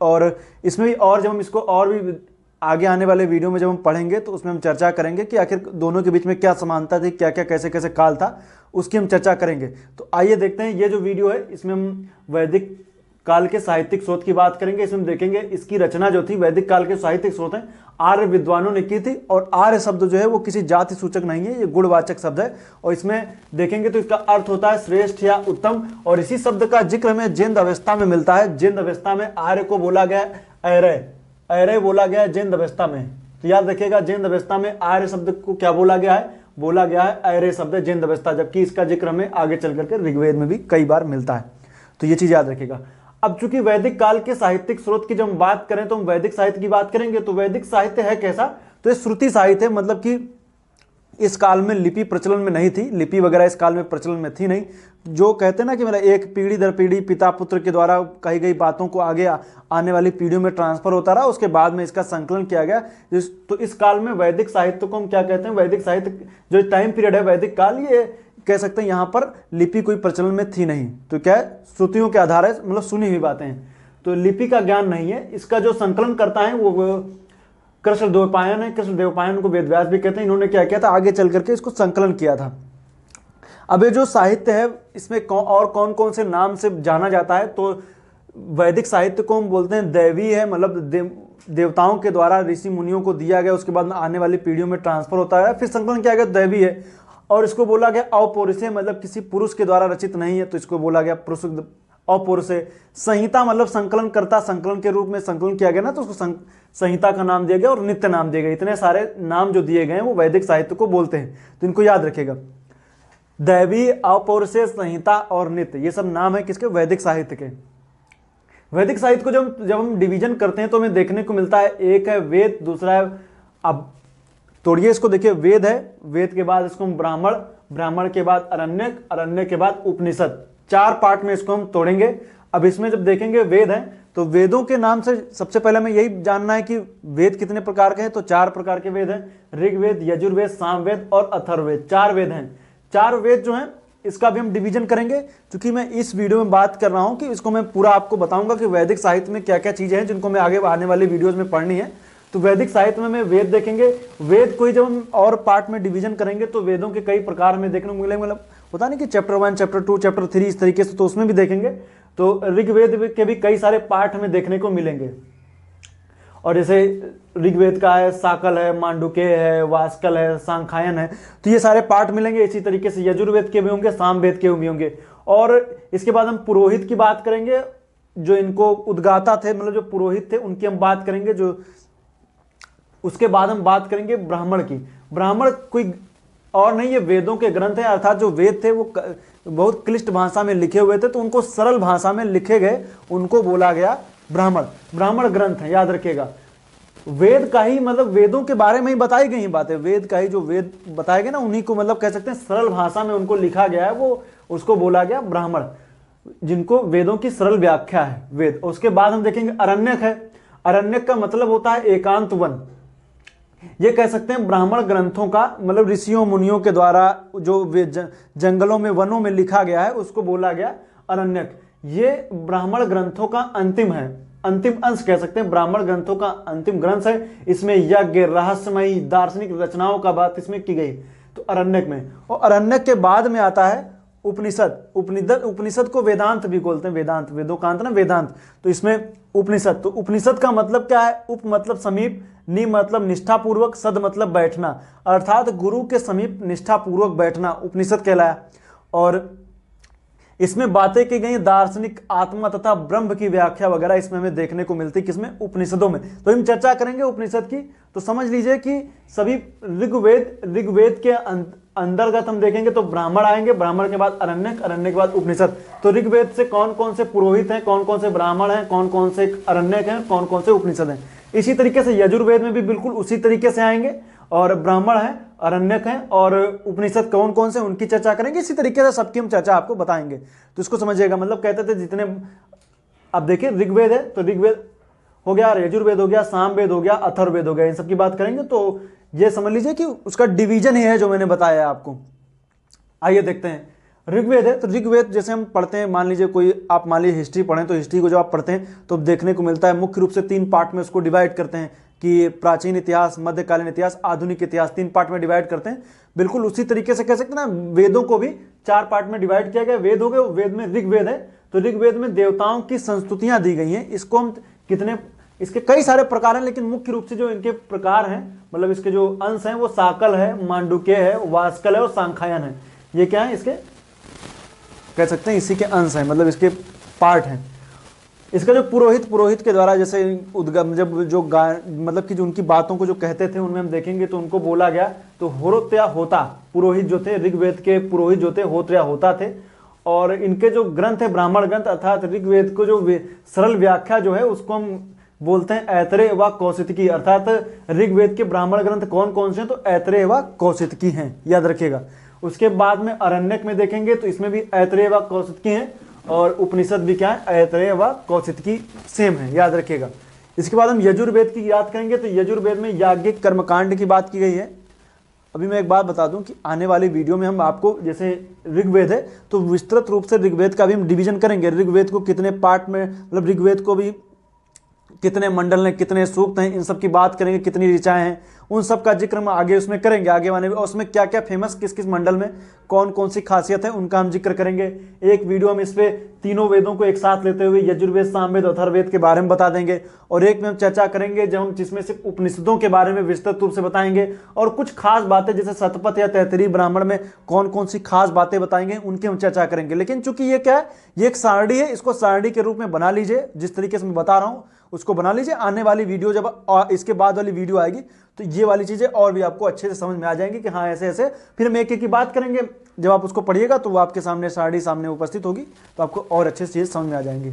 और इसमें भी, और जब हम इसको और भी आगे आने वाले वीडियो में जब हम पढ़ेंगे तो उसमें हम चर्चा करेंगे कि आखिर दोनों के बीच में क्या समानता थी, क्या क्या कैसे कैसे काल था, उसकी हम चर्चा करेंगे। तो आइए देखते हैं। ये जो वीडियो है इसमें हम वैदिक काल के साहित्यिक स्रोत की बात करेंगे। इसमें हम देखेंगे इसकी रचना जो थी, वैदिक काल के साहित्यिक स्रोत हैं, आर्य विद्वानों ने की थी। और आर्य शब्द जो है वो किसी जाति सूचक नहीं है, ये गुणवाचक शब्द है। और इसमें देखेंगे तो इसका अर्थ होता है श्रेष्ठ या उत्तम। और इसी शब्द का जिक्र हमें जिंद अवस्था में मिलता है। जिंद अवस्था में आर्य को बोला गया ऐरय बोला गया है जिंद अवस्था में। तो याद रखिएगा, जिंद अवस्था में आर्य शब्द को क्या बोला गया है, बोला गया है ऐरय शब्द जिंद अवस्था। जबकि इसका जिक्र हमें आगे चल करके ऋग्वेद में भी कई बार मिलता है। तो ये चीज याद रखिएगा। अब चूंकि वैदिक काल के साहित्यिक स्रोत की जब हम बात करें तो हम वैदिक साहित्य की बात करेंगे। तो वैदिक साहित्य है कैसा, तो ये श्रुति साहित्य है। मतलब कि इस काल में लिपि प्रचलन में नहीं थी, लिपि वगैरह इस काल में प्रचलन में थी नहीं। जो कहते हैं ना कि मेरा एक पीढ़ी दर पीढ़ी पिता पुत्र के द्वारा कही गई बातों को आगे आने वाली पीढ़ियों में ट्रांसफर होता रहा, उसके बाद में इसका संकलन किया गया। तो इस काल में वैदिक साहित्य को हम क्या कहते हैं, वैदिक साहित्य जो टाइम पीरियड है वैदिक काल, ये कह सकते हैं यहाँ पर लिपि कोई प्रचलन में थी नहीं। तो क्या है, श्रुतियों के आधार है, मतलब सुनी हुई बातें हैं। तो लिपि का ज्ञान नहीं है। इसका जो संकलन करता है वो कृष्णदेवपायन है। कृष्णदेवपायन को वेदव्यास भी कहते हैं। इन्होंने क्या किया था, आगे चल करके इसको संकलन किया था। अब ये जो साहित्य है इसमें और कौन कौन से नाम से जाना जाता है, तो वैदिक साहित्य को हम बोलते हैं दैवी है, मतलब देवताओं के द्वारा ऋषि मुनियों को दिया गया, उसके बाद आने वाली पीढ़ियों में ट्रांसफर होता है, फिर संकलन किया गया, दैवी है। और इसको बोला गया अपौरुषेय, मतलब किसी पुरुष के द्वारा रचित नहीं है, तो इसको बोला गया पुरुष अपौरुषेय। संहिता मतलब संकलन करता, संकलन के रूप में संकलन किया गया ना, तो उसको संहिता का नाम दिया गया और नित्य नाम दिए गए। इतने सारे नाम जो दिए गए हैं वो वैदिक साहित्य को बोलते हैं। तो इनको याद रखिएगा, दैवी, अपौरुषेय, संहिता और नित्य, ये सब नाम है किसके, वैदिक साहित्य के। वैदिक साहित्य को जब हम डिवीजन करते हैं तो हमें देखने को मिलता है, एक है वेद, दूसरा है, अब तोड़िए इसको, देखिए वेद है, वेद के बाद इसको हम ब्राह्मण, ब्राह्मण के बाद अरण्यक, अरण्य के बाद उपनिषद, 4 पार्ट में इसको हम तोड़ेंगे। अब इसमें जब देखेंगे वेद है तो वेदों के नाम से सबसे पहले हमें यही जानना है कि वेद कितने प्रकार के हैं। तो 4 प्रकार के वेद हैं, ऋग्वेद, यजुर्वेद, सामवेद और अथर्ववेद। 4 वेद हैं। 4 वेद जो हैं इसका भी हम डिवीजन करेंगे, क्योंकि मैं इस वीडियो में बात कर रहा हूं कि इसको मैं पूरा आपको बताऊंगा कि वैदिक साहित्य में क्या क्या चीजें हैं जिनको मैं आगे आने वाली वीडियोज में पढ़नी है। तो वैदिक साहित्य में वेद देखेंगे, वेद को ही जब हम और पार्ट में डिवीजन करेंगे तो वेदों के कई प्रकार में देखने को मिलेंगे, मतलब होता नहीं कि चैप्टर 1, चैप्टर 2, चैप्टर 3 इस तरीके से, तो उसमें भी देखेंगे। तो ऋग्वेद के भी कई सारे पार्ट हमें देखने को मिलेंगे, और जैसे ऋग्वेद का है साकल है, मांडुक्य है, वास्कल है, सांख्यायन है, तो ये सारे पार्ट मिलेंगे। इसी तरीके से यजुर्वेद के भी होंगे, सामवेद के भी होंगे। और इसके बाद हम पुरोहित की बात करेंगे, जो इनको उद्गाता थे, मतलब जो पुरोहित थे उनकी हम बात करेंगे। जो उसके बाद हम बात करेंगे ब्राह्मण की। ब्राह्मण कोई और नहीं, ये वेदों के ग्रंथ हैं, अर्थात जो वेद थे वो बहुत क्लिष्ट भाषा में लिखे हुए थे, तो उनको सरल भाषा में लिखे गए, उनको बोला गया ब्राह्मण। ब्राह्मण ग्रंथ है, याद रखिएगा। वेद का ही मतलब वेदों के बारे में ही बताई गई बातें, वेद का ही जो वेद बताए गए ना, उन्हीं को मतलब कह सकते हैं सरल भाषा में उनको लिखा गया है, वो उसको बोला गया ब्राह्मण, जिनको वेदों की सरल व्याख्या है वेद। उसके बाद हम देखेंगे अरण्यक है। अरण्यक का मतलब होता है एकांत वन। ये कह सकते हैं ब्राह्मण ग्रंथों का मतलब ऋषियों मुनियों के द्वारा जो जंगलों में, वनों में लिखा गया है, उसको बोला गया अरण्यक। ये ब्राह्मण ग्रंथों का अंतिम है, अंतिम अंश कह सकते हैं, ब्राह्मण ग्रंथों का अंतिम ग्रंथ है। इसमें यज्ञ, रहस्यमयी, दार्शनिक रचनाओं का बात इसमें की गई, तो अरण्यक में। और अरण्यक के बाद में आता है उपनिषद। उपनिषद को वेदांत भी बोलते हैं, वेदांत, वेदों का अंत ना वेदांत, तो इसमें उपनिषद। तो उपनिषद का मतलब क्या है? उप मतलब समीप, नि मतलब निष्ठापूर्वक, सद मतलब बैठना, अर्थात गुरु के समीप निष्ठापूर्वक बैठना उपनिषद कहलाया। और इसमें बातें की गई दार्शनिक, आत्मा तथा ब्रह्म की व्याख्या वगैरह इसमें हमें देखने को मिलती है, किसमें? उपनिषदों में। तो हम चर्चा करेंगे उपनिषद की। तो समझ लीजिए कि सभी ऋग्वेद के अंतर्गत हम देखेंगे तो ब्राह्मण आएंगे, ब्राह्मण के बाद अरण्यक, अरण्यक के बाद उपनिषद। तो ऋग्वेद से कौन कौन से पुरोहित हैं, कौन कौन से ब्राह्मण हैं, कौन कौन से अरण्यक हैं, कौन कौन से उपनिषद हैं। इसी तरीके से यजुर्वेद में भी बिल्कुल उसी तरीके से आएंगे, और ब्राह्मण है, अरण्यक है, और उपनिषद कौन कौन से, उनकी चर्चा करेंगे। इसी तरीके से सबकी हम चर्चा आपको बताएंगे, तो इसको समझिएगा। मतलब कहते थे जितने, अब देखिए ऋग्वेद है तो ऋग्वेद हो गया, यजुर्वेद हो गया, सामवेद हो गया, अथर्ववेद हो गया, इन सब की बात करेंगे। तो ये समझ लीजिए कि उसका डिवीजन ही है जो मैंने बताया आपको। आइए देखते हैं। ऋग्वेद है तो ऋग्वेद जैसे हम पढ़ते हैं, मान लीजिए कोई आप मान लीजिए हिस्ट्री पढ़ें, तो हिस्ट्री को जब आप पढ़ते हैं तो देखने को मिलता है मुख्य रूप से 3 पार्ट में उसको डिवाइड करते हैं कि प्राचीन इतिहास, मध्यकालीन इतिहास, आधुनिक इतिहास, 3 पार्ट में डिवाइड करते हैं। बिल्कुल उसी तरीके से कह सकते हैं ना, वेदों को भी 4 पार्ट में डिवाइड किया गया। वेद हो गए, वेद में ऋग्वेद है तो ऋग्वेद में देवताओं की संस्तुतियां दी गई हैं। इसको हम कितने, इसके कई सारे प्रकार हैं, लेकिन मुख्य रूप से जो इनके प्रकार हैं, मतलब इसके जो अंश हैं, वो साकल है, मांडुक्य है, वास्कल है और सांख्यायन है। ये क्या है? इसके कह सकते हैं इसी के अंश हैं, मतलब इसके पार्ट हैं। इसका जो पुरोहित के द्वारा जैसे उद्गम, जब जो मतलब कि जो उनकी बातों को जो कहते थे, उनमें हम देखेंगे तो उनको बोला गया तो होत्या होता। पुरोहित जो थे, ऋग्वेद के पुरोहित जो थे, होत्या होता थे। और इनके जो ग्रंथ है ब्राह्मण ग्रंथ, अर्थात ऋग्वेद को जो सरल व्याख्या जो है उसको हम बोलते हैं ऐतरेय व कौशितकी। अर्थात ऋग्वेद के ब्राह्मण ग्रंथ कौन कौन से हैं? तो ऐतरेय व कौशितकी हैं, याद रखिएगा। उसके बाद में अरण्यक में देखेंगे तो इसमें भी ऐतरेय व कौशितकी हैं, और उपनिषद भी क्या है? ऐतरेय व कौशितकी सेम है, याद रखिएगा। इसके बाद हम यजुर्वेद की याद करेंगे तो यजुर्वेद में याज्ञिक कर्मकांड की बात की गई है। अभी मैं एक बात बता दूं कि आने वाली वीडियो में हम आपको, जैसे ऋग्वेद है तो विस्तृत रूप से ऋग्वेद का भी हम डिवीजन करेंगे। ऋग्वेद को कितने पार्ट में, मतलब ऋग्वेद को भी कितने मंडल हैं, कितने सूक्त हैं, इन सब की बात करेंगे, कितनी ऋचाएं हैं, उन सब का जिक्र हम आगे उसमें करेंगे, आगे वाले में। और उसमें क्या क्या फेमस, किस किस मंडल में कौन कौन सी खासियत है, उनका हम जिक्र करेंगे। एक वीडियो हम इस पे तीनों वेदों को एक साथ लेते हुए यजुर्वेद, सामवेद, अथर्ववेद के बारे में बता देंगे। और एक में हम चर्चा करेंगे जब हम जिसमें से उपनिषदों के बारे में विस्तृत रूप से बताएंगे, और कुछ खास बातें जैसे शतपथ या तैतरीय ब्राह्मण में कौन कौन सी खास बातें बताएंगे, उनकी हम चर्चा करेंगे। लेकिन चूंकि ये क्या है, ये एक सारणी है, इसको सारणी के रूप में बना लीजिए, जिस तरीके से मैं बता रहा हूं उसको बना लीजिए। आने वाली वीडियो जब इसके बाद वाली वीडियो आएगी तो ये वाली चीजें और भी आपको अच्छे से समझ में आ जाएंगी कि हाँ ऐसे ऐसे। फिर हम एक एक की बात करेंगे, जब आप उसको पढ़िएगा तो वो आपके सामने सारणी सामने उपस्थित होगी, तो आपको और अच्छे से चीज समझ में आ जाएंगी।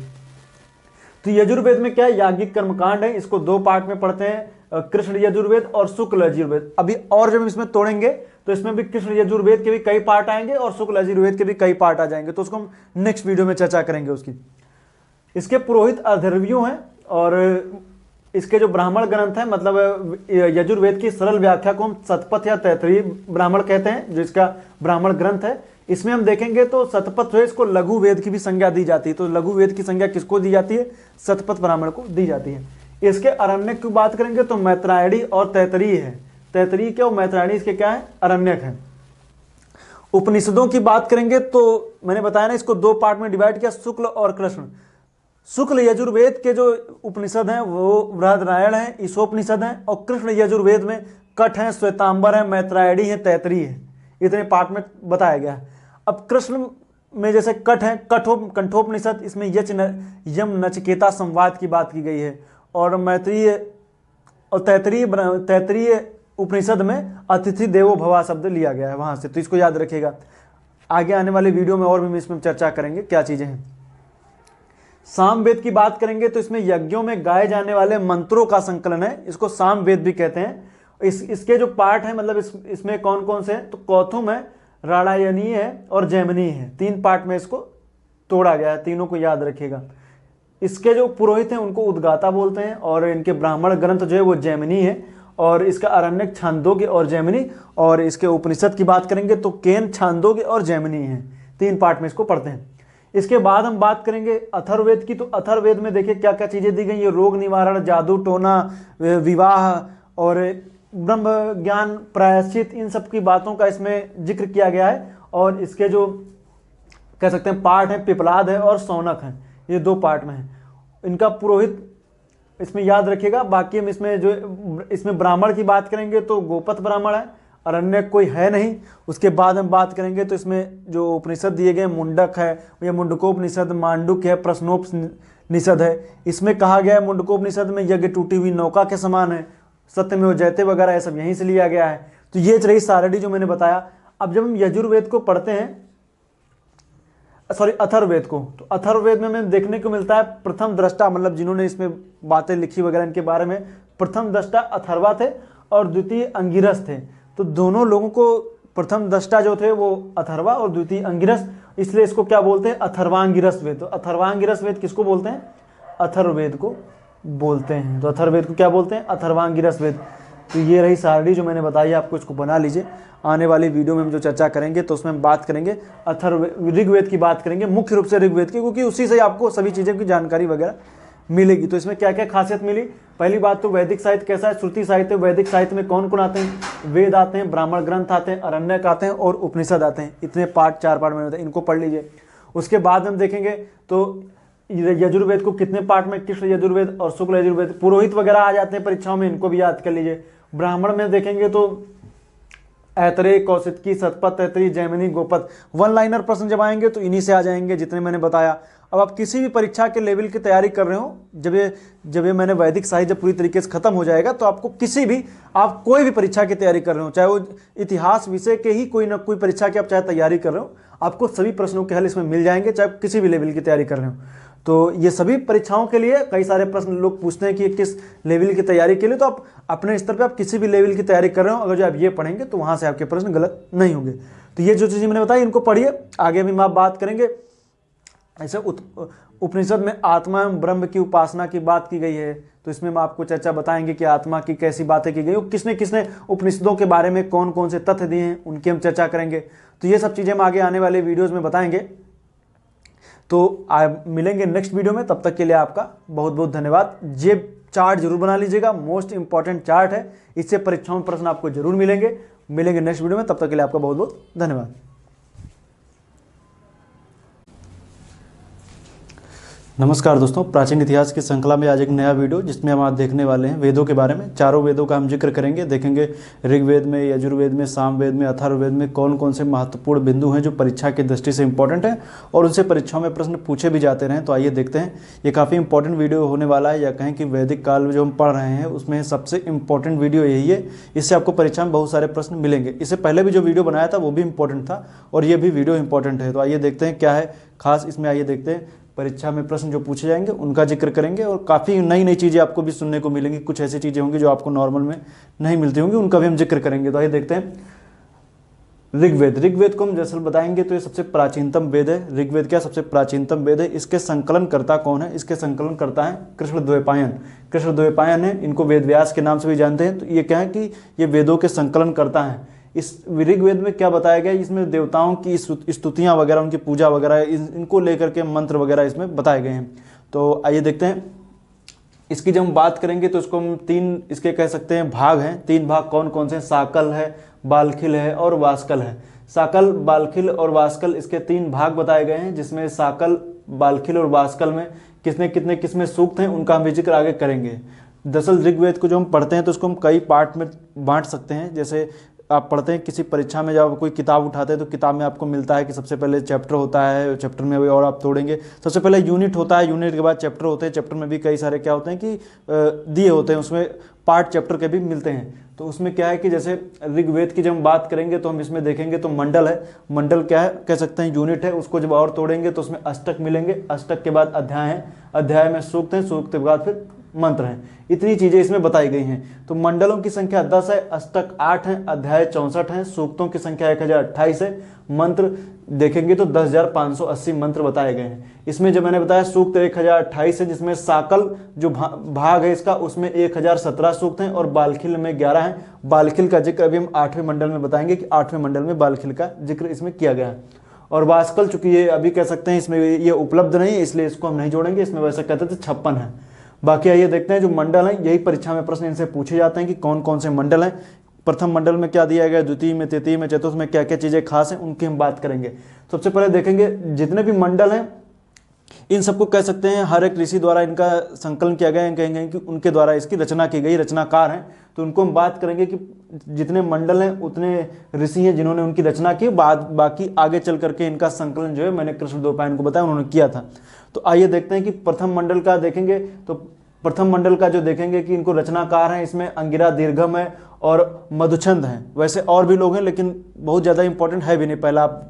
तो यजुर्वेद में क्या है? याज्ञिक कर्मकांड है। इसको 2 पार्ट में पढ़ते हैं, कृष्ण यजुर्वेद और शुक्ल यजुर्वेद। अभी और जब इसमें तोड़ेंगे तो इसमें भी कृष्ण यजुर्वेद के भी कई पार्ट आएंगे और शुक्ल यजुर्वेद के भी कई पार्ट आ जाएंगे, तो उसको हम नेक्स्ट वीडियो में चर्चा करेंगे उसकी। इसके पुरोहित अथर्वियों हैं, और इसके जो ब्राह्मण ग्रंथ है, मतलब यजुर्वेद की सरल व्याख्या को हम शतपथ या तैत्तरीय ब्राह्मण कहते हैं, जो इसका ब्राह्मण ग्रंथ है। इसमें हम देखेंगे तो शतपथ जो है इसको लघु वेद की भी संज्ञा दी जाती है। तो लघु वेद की संज्ञा किसको दी जाती है? शतपथ ब्राह्मण को दी जाती है। इसके अरण्यक की बात करेंगे तो मैत्रायणी और तैत्तरीय है। तैत्तरीय क्या और मैत्रायणी इसके क्या है? अरण्यक है। उपनिषदों की बात करेंगे तो मैंने बताया ना, इसको दो पार्ट में डिवाइड किया, शुक्ल और कृष्ण। शुक्ल यजुर्वेद के जो उपनिषद हैं वो बृहदारण्यक है, ईशोपनिषद है, और कृष्ण यजुर्वेद में कठ है, श्वेतांबर है, मैत्रायणी है, तैत्तरीय है। इतने पार्ट में बताया गया है। अब कृष्ण में जैसे कठ है, कंठोपनिषद, इसमें यम नचिकेता संवाद की बात की गई है, और मैत्रीय और तैत्तरीय उपनिषद में अतिथि देवो भवा शब्द लिया गया है वहां से। तो इसको याद रखिएगा। आगे आने वाले वीडियो में और भी इसमें चर्चा करेंगे क्या चीजें हैं। सामवेद की बात करेंगे तो इसमें यज्ञों में गाए जाने वाले मंत्रों का संकलन है, इसको सामवेद भी कहते हैं। इसके जो पार्ट है, मतलब इसमें कौन कौन से हैं तो कौथुम है, राणायनीय है और जैमिनी है। 3 पार्ट में इसको तोड़ा गया है, तीनों को याद रखिएगा। इसके जो पुरोहित हैं उनको उद्गाता बोलते हैं, और इनके ब्राह्मण ग्रंथ जो है वो जैमिनी है, और इसका अरण्यक छांदोग्य और जैमिनी। और इसके उपनिषद की बात करेंगे तो केन, छांदोग्य और जैमिनी है। 3 पार्ट में इसको पढ़ते हैं। इसके बाद हम बात करेंगे अथर्ववेद की। तो अथर्ववेद में देखिए क्या क्या चीजें दी गई है। रोग निवारण, जादू टोना, विवाह और ब्रह्म ज्ञान, प्रायश्चित, इन सब की बातों का इसमें जिक्र किया गया है। और इसके जो कह सकते हैं पार्ट है, पिपलाद है और सौनक है, ये 2 पार्ट में है। इनका पुरोहित इसमें याद रखिएगा। बाकी हम इसमें ब्राह्मण की बात करेंगे तो गोपथ ब्राह्मण है, अरण्यक कोई है नहीं। उसके बाद हम बात करेंगे तो इसमें जो उपनिषद दिए गए, मुंडक है या मुंडकोपनिषद, मांडुक है, प्रश्नोपनिषद है। इसमें कहा गया है मुंडकोपनिषद में यज्ञ टूटी हुई नौका के समान है, सत्यमेव जयते वगैरह, ये सब यहीं से लिया गया है। तो ये रही सारणी जो मैंने बताया। अब जब हम यजुर्वेद को पढ़ते हैं, अथर्ववेद को, तो अथर्ववेद में हमें देखने को मिलता है प्रथम दृष्टा, मतलब जिन्होंने इसमें बातें लिखी वगैरह इनके बारे में, प्रथम दृष्टा अथर्वा थे और द्वितीय अंगिरस थे। तो दोनों लोगों को प्रथम दृष्टा जो थे वो अथर्वा और द्वितीय अंगिरस, इसलिए इसको क्या बोलते हैं? अथर्वांगिरस वेद। तो अथर्वांगिरस वेद किसको बोलते हैं? अथर्ववेद को बोलते हैं। तो अथर्ववेद को क्या बोलते हैं? अथर्वांगिरस वेद। तो ये रही सारणी जो मैंने बताई आपको, इसको बना लीजिए। आने वाली वीडियो में हम जो चर्चा करेंगे तो उसमें हम बात करेंगे ऋग्वेद की बात करेंगे, मुख्य रूप से ऋग्वेद की, क्योंकि उसी से आपको सभी चीज़ों की जानकारी वगैरह मिलेगी। तो इसमें क्या क्या खासियत मिली? पहली बात तो वैदिक साहित्य कैसा है, श्रुति साहित्य। वैदिक साहित्य में कौन कौन आते हैं? वेद आते हैं, ब्राह्मण ग्रंथ आते हैं, अरण्यक आते हैं और उपनिषद आते हैं। इतने पार्ट, 4 पार्ट में होते हैं, इनको पढ़ लीजिए। उसके बाद हम देखेंगे तो यजुर्वेद को कितने पार्ट में, कृष्ण यजुर्वेद और शुक्ल यजुर्वेद। पुरोहित वगैरह आ जाते हैं परीक्षाओं में, इनको भी याद कर लीजिए। ब्राह्मण में देखेंगे तो ऐतरेय, कौशिकी, शतपथ, तैत्तरीय, जैमिनी, गोपथ। 1 लाइनर प्रश्न जब आएंगे तो इन्हीं से आ जाएंगे जितने मैंने बताया। अब आप किसी भी परीक्षा के लेवल की तैयारी कर रहे हो, जब ये मैंने वैदिक साहित्य जब पूरी तरीके से खत्म हो जाएगा तो आपको आप कोई भी परीक्षा की तैयारी कर रहे हो, चाहे वो इतिहास विषय के ही कोई ना कोई परीक्षा की आप चाहे तैयारी कर रहे हो, आपको सभी प्रश्नों के हल इसमें मिल जाएंगे, चाहे किसी भी लेवल की तैयारी कर रहे हो। तो ये सभी परीक्षाओं के लिए कई सारे प्रश्न लोग पूछते हैं कि किस लेवल की तैयारी के लिए। तो आप अपने स्तर पे आप किसी भी लेवल की तैयारी कर रहे हो, अगर जो आप ये पढ़ेंगे तो वहाँ से आपके प्रश्न गलत नहीं होंगे। तो ये जो चीज़ें मैंने बताई इनको पढ़िए। आगे भी हम आप बात करेंगे। ऐसे उपनिषद में आत्मा एवं ब्रह्म की उपासना की बात की गई है, तो इसमें हम आपको चर्चा बताएंगे कि आत्मा की कैसी बातें की गई, किसने किसने उपनिषदों के बारे में कौन कौन से तथ्य दिए हैं, उनकी हम चर्चा करेंगे। तो ये सब चीज़ें हम आगे आने वाले वीडियोज़ में बताएंगे। तो मिलेंगे नेक्स्ट वीडियो में, तब तक के लिए आपका बहुत बहुत धन्यवाद। ये चार्ट जरूर बना लीजिएगा, मोस्ट इंपॉर्टेंट चार्ट है, इससे परीक्षाओं में प्रश्न आपको जरूर मिलेंगे नेक्स्ट वीडियो में। तब तक के लिए आपका बहुत बहुत धन्यवाद। नमस्कार दोस्तों, प्राचीन इतिहास की श्रृंखला में आज एक नया वीडियो जिसमें हम आज देखने वाले हैं वेदों के बारे में। चारों वेदों का हम जिक्र करेंगे, देखेंगे ऋग्वेद में, यजुर्वेद में, सामवेद में, अथर्ववेद में कौन कौन से महत्वपूर्ण बिंदु हैं जो परीक्षा की दृष्टि से इंपॉर्टेंट हैं और उनसे परीक्षाओं में प्रश्न पूछे भी जाते रहे। तो आइए देखते हैं, ये काफ़ी इंपॉर्टेंट वीडियो होने वाला है, या कहें कि वैदिक काल में जो हम पढ़ रहे हैं उसमें सबसे इंपॉर्टेंट वीडियो यही है। इससे आपको परीक्षा में बहुत सारे प्रश्न मिलेंगे। इससे पहले भी जो वीडियो बनाया था वो भी इंपॉर्टेंट था और ये भी वीडियो इंपॉर्टेंट है। तो आइए देखते हैं क्या है खास इसमें। आइए देखते हैं परीक्षा में प्रश्न जो पूछे जाएंगे उनका जिक्र करेंगे और काफ़ी नई नई चीज़ें आपको भी सुनने को मिलेंगी। कुछ ऐसी चीज़ें होंगी जो आपको नॉर्मल में नहीं मिलती होंगी, उनका भी हम जिक्र करेंगे। तो आइए देखते हैं। ऋग्वेद, ऋग्वेद को हम जैसे बताएंगे तो ये सबसे प्राचीनतम वेद है। ऋग्वेद क्या सबसे प्राचीनतम वेद है। इसके संकलनकर्ता कौन है? इसके संकलनकर्ता है कृष्णद्वैपायन। कृष्णद्वैपायन है, इनको वेद व्यास के नाम से भी जानते हैं। तो ये क्या है कि ये वेदों के संकलनकर्ता हैं। इस ऋग्वेद में क्या बताया गया, इसमें देवताओं की स्तुतियाँ वगैरह, उनकी पूजा वगैरह, इनको लेकर के मंत्र वगैरह इसमें बताए गए हैं। तो आइए देखते हैं। इसकी जब हम बात करेंगे तो इसको हम तीन इसके कह सकते हैं भाग हैं। तीन भाग कौन कौन से हैं? साकल है, बालखिल है और वास्कल है। साकल, बालखिल और वास्कल, इसके तीन भाग बताए गए हैं, जिसमें साकल, बालखिल और वास्कल में कितने किसमें सूक्त हैं उनका हम जिक्र आगे करेंगे। दरअसल ऋग्वेद को जो हम पढ़ते हैं तो उसको हम कई पार्ट में बांट सकते हैं। जैसे आप पढ़ते हैं किसी परीक्षा में, जब आप कोई किताब उठाते हैं तो किताब में आपको मिलता है कि सबसे पहले चैप्टर होता है, चैप्टर में और आप तोड़ेंगे सबसे पहले यूनिट होता है, यूनिट के बाद चैप्टर होते हैं, चैप्टर में भी कई सारे क्या होते हैं कि दिए होते हैं, उसमें पार्ट चैप्टर के भी मिलते हैं। तो उसमें क्या है कि जैसे ऋग्वेद की जब हम बात करेंगे तो हम इसमें देखेंगे तो मंडल है। मंडल क्या है कह सकते हैं यूनिट है। उसको जब और तोड़ेंगे तो उसमें अष्टक मिलेंगे, अष्टक के बाद अध्याय है, अध्याय में सूक्त है, सूक्त के बाद फिर मंत्र हैं। इतनी चीजें इसमें बताई गई हैं। तो मंडलों की संख्या 10 है, अष्टक 8 है, अध्याय 64 है, सूक्तों की संख्या 1028 है, मंत्र देखेंगे तो 10,580 मंत्र बताए गए हैं। इसमें जो मैंने बताया सूक्त 1028 है, जिसमें साकल जो भाग है इसका उसमें 1017 सूक्त हैं और बालखिल में 11 हैं। बालखिल का जिक्र अभी हम 8वें मंडल में बताएंगे कि 8वें मंडल में बालखिल का जिक्र इसमें किया गया है। और वास्कल चूंकि ये अभी कह सकते हैं इसमें ये उपलब्ध नहीं है, इसलिए इसको हम नहीं जोड़ेंगे। इसमें वैसे कहते थे 56 है। बाकी आइए देखते हैं जो मंडल हैं, यही परीक्षा में प्रश्न इनसे पूछे जाते हैं कि कौन कौन से मंडल हैं। प्रथम मंडल में क्या दिया गया, द्वितीय में, तृतीय में, चतुर्थ में क्या क्या चीजें खास हैं उनकी हम बात करेंगे। सबसे पहले देखेंगे जितने भी मंडल हैं इन सबको कह सकते हैं हर एक ऋषि द्वारा इनका संकलन किया गया है, कहेंगे कि उनके द्वारा इसकी रचना की गई, रचनाकार हैं। तो उनको हम बात करेंगे कि जितने मंडल हैं उतने ऋषि हैं जिन्होंने उनकी रचना की, बाकी आगे चल करके इनका संकलन जो है मैंने कृष्णद्वैपायन को बताया उन्होंने किया था। तो आइए देखते हैं कि प्रथम मंडल का देखेंगे। तो प्रथम मंडल का जो देखेंगे कि इनको रचनाकार हैं, इसमें अंगिरा दीर्घम है और मधुचंद हैं। वैसे और भी लोग हैं लेकिन बहुत ज़्यादा इंपॉर्टेंट है भी नहीं, पहला आप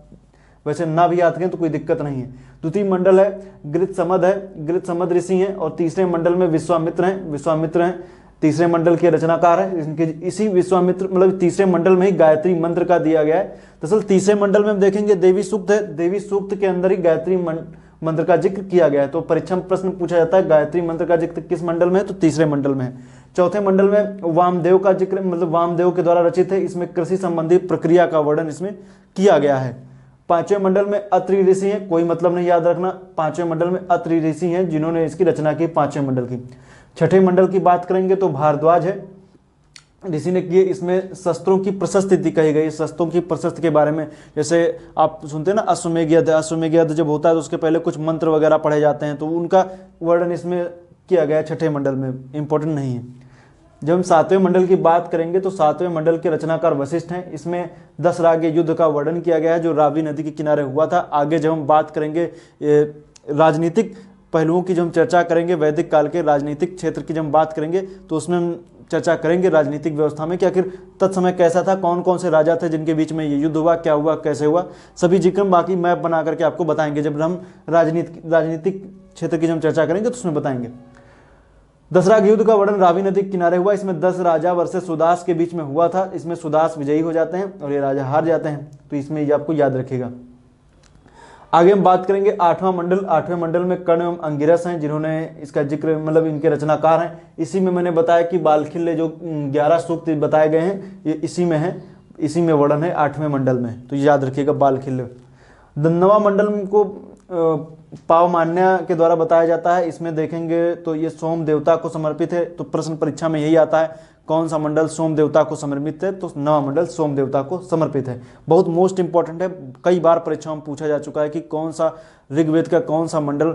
वैसे ना भी याद करें तो कोई दिक्कत नहीं है। द्वितीय मंडल है गृत्समद है, गृत्समद ऋषि हैं। और तीसरे मंडल में विश्वामित्र हैं, विश्वामित्र हैं तीसरे मंडल के रचनाकार है। इनके इसी विश्वामित्र मतलब तीसरे मंडल में ही गायत्री मंत्र का दिया गया है। दरअसल तीसरे मंडल में हम देखेंगे देवी सूक्त है, देवी सूक्त के अंदर ही गायत्री मंत्र का जिक्र किया गया है। तो परीक्षा में प्रश्न पूछा जाता है गायत्री मंत्र का जिक्र किस मंडल में है, तो तीसरे मंडल में है। चौथे मंडल में वामदेव का जिक्र मतलब वामदेव के द्वारा रचित है, इसमें कृषि संबंधी प्रक्रिया का वर्णन इसमें किया गया है। पांचवें मंडल में अत्रि ऋषि हैं, कोई मतलब नहीं याद रखना, पांचवें मंडल में अत्रि ऋषि हैं जिन्होंने इसकी रचना की पांचवें मंडल की। छठे मंडल की बात करेंगे तो भारद्वाज है, ऋषि ने किए। इसमें शस्त्रों की प्रशस्ति कही गई, शस्त्रों की प्रशस्ति के बारे में जैसे आप सुनते हैं ना अश्वमेध यज्ञ, अश्वमेध यज्ञ जब होता है तो उसके पहले कुछ मंत्र वगैरह पढ़े जाते हैं, तो उनका वर्णन इसमें किया गया है छठे मंडल में, इंपॉर्टेंट नहीं है। जब हम सातवें मंडल की बात करेंगे तो सातवें मंडल के रचनाकार वशिष्ठ हैं। इसमें 10 राग युद्ध का वर्णन किया गया है जो रावी नदी के किनारे हुआ था। आगे जब हम बात करेंगे राजनीतिक पहलुओं की, जब हम चर्चा करेंगे वैदिक काल के राजनीतिक क्षेत्र की जब हम बात करेंगे तो उसमें हम चर्चा करेंगे राजनीतिक व्यवस्था में कि आखिर तत्समय कैसा था, कौन कौन से राजा थे जिनके बीच में ये युद्ध हुआ, क्या हुआ, कैसे हुआ, सभी जिक्र बाकी मैप बना करके आपको बताएंगे। जब हम राजनीतिक क्षेत्र की जब हम चर्चा करेंगे तो उसमें बताएंगे। 10 राग युद्ध का वर्णन रावी नदी के किनारे हुआ। इसमें 10 राजा वर्सेस सुदास के बीच में हुआ था। इसमें सुदास विजयी हो जाते हैं और ये राजा हार जाते हैं, तो इसमें ये आपको याद रखिएगा। आगे हम बात करेंगे 8वां मंडल। 8वें मंडल में कर्ण एवं अंगिरस हैं जिन्होंने इसका जिक्र मतलब इनके रचनाकार हैं। इसी में मैंने बताया कि बालखिल जो 11 सूक्त बताए गए हैं ये इसी में है, इसी में वर्णन है 8वें मंडल में, तो याद रखिएगा बालखिल। 9वां मंडल को पावमान्य के द्वारा बताया जाता है। इसमें देखेंगे तो ये सोम देवता को समर्पित है। तो प्रश्न परीक्षा में यही आता है कौन सा मंडल सोम देवता को समर्पित है, तो 9वां मंडल सोम देवता को समर्पित है। बहुत मोस्ट इंपॉर्टेंट है, कई बार परीक्षाओं में पूछा जा चुका है कि कौन सा ऋग्वेद का कौन सा मंडल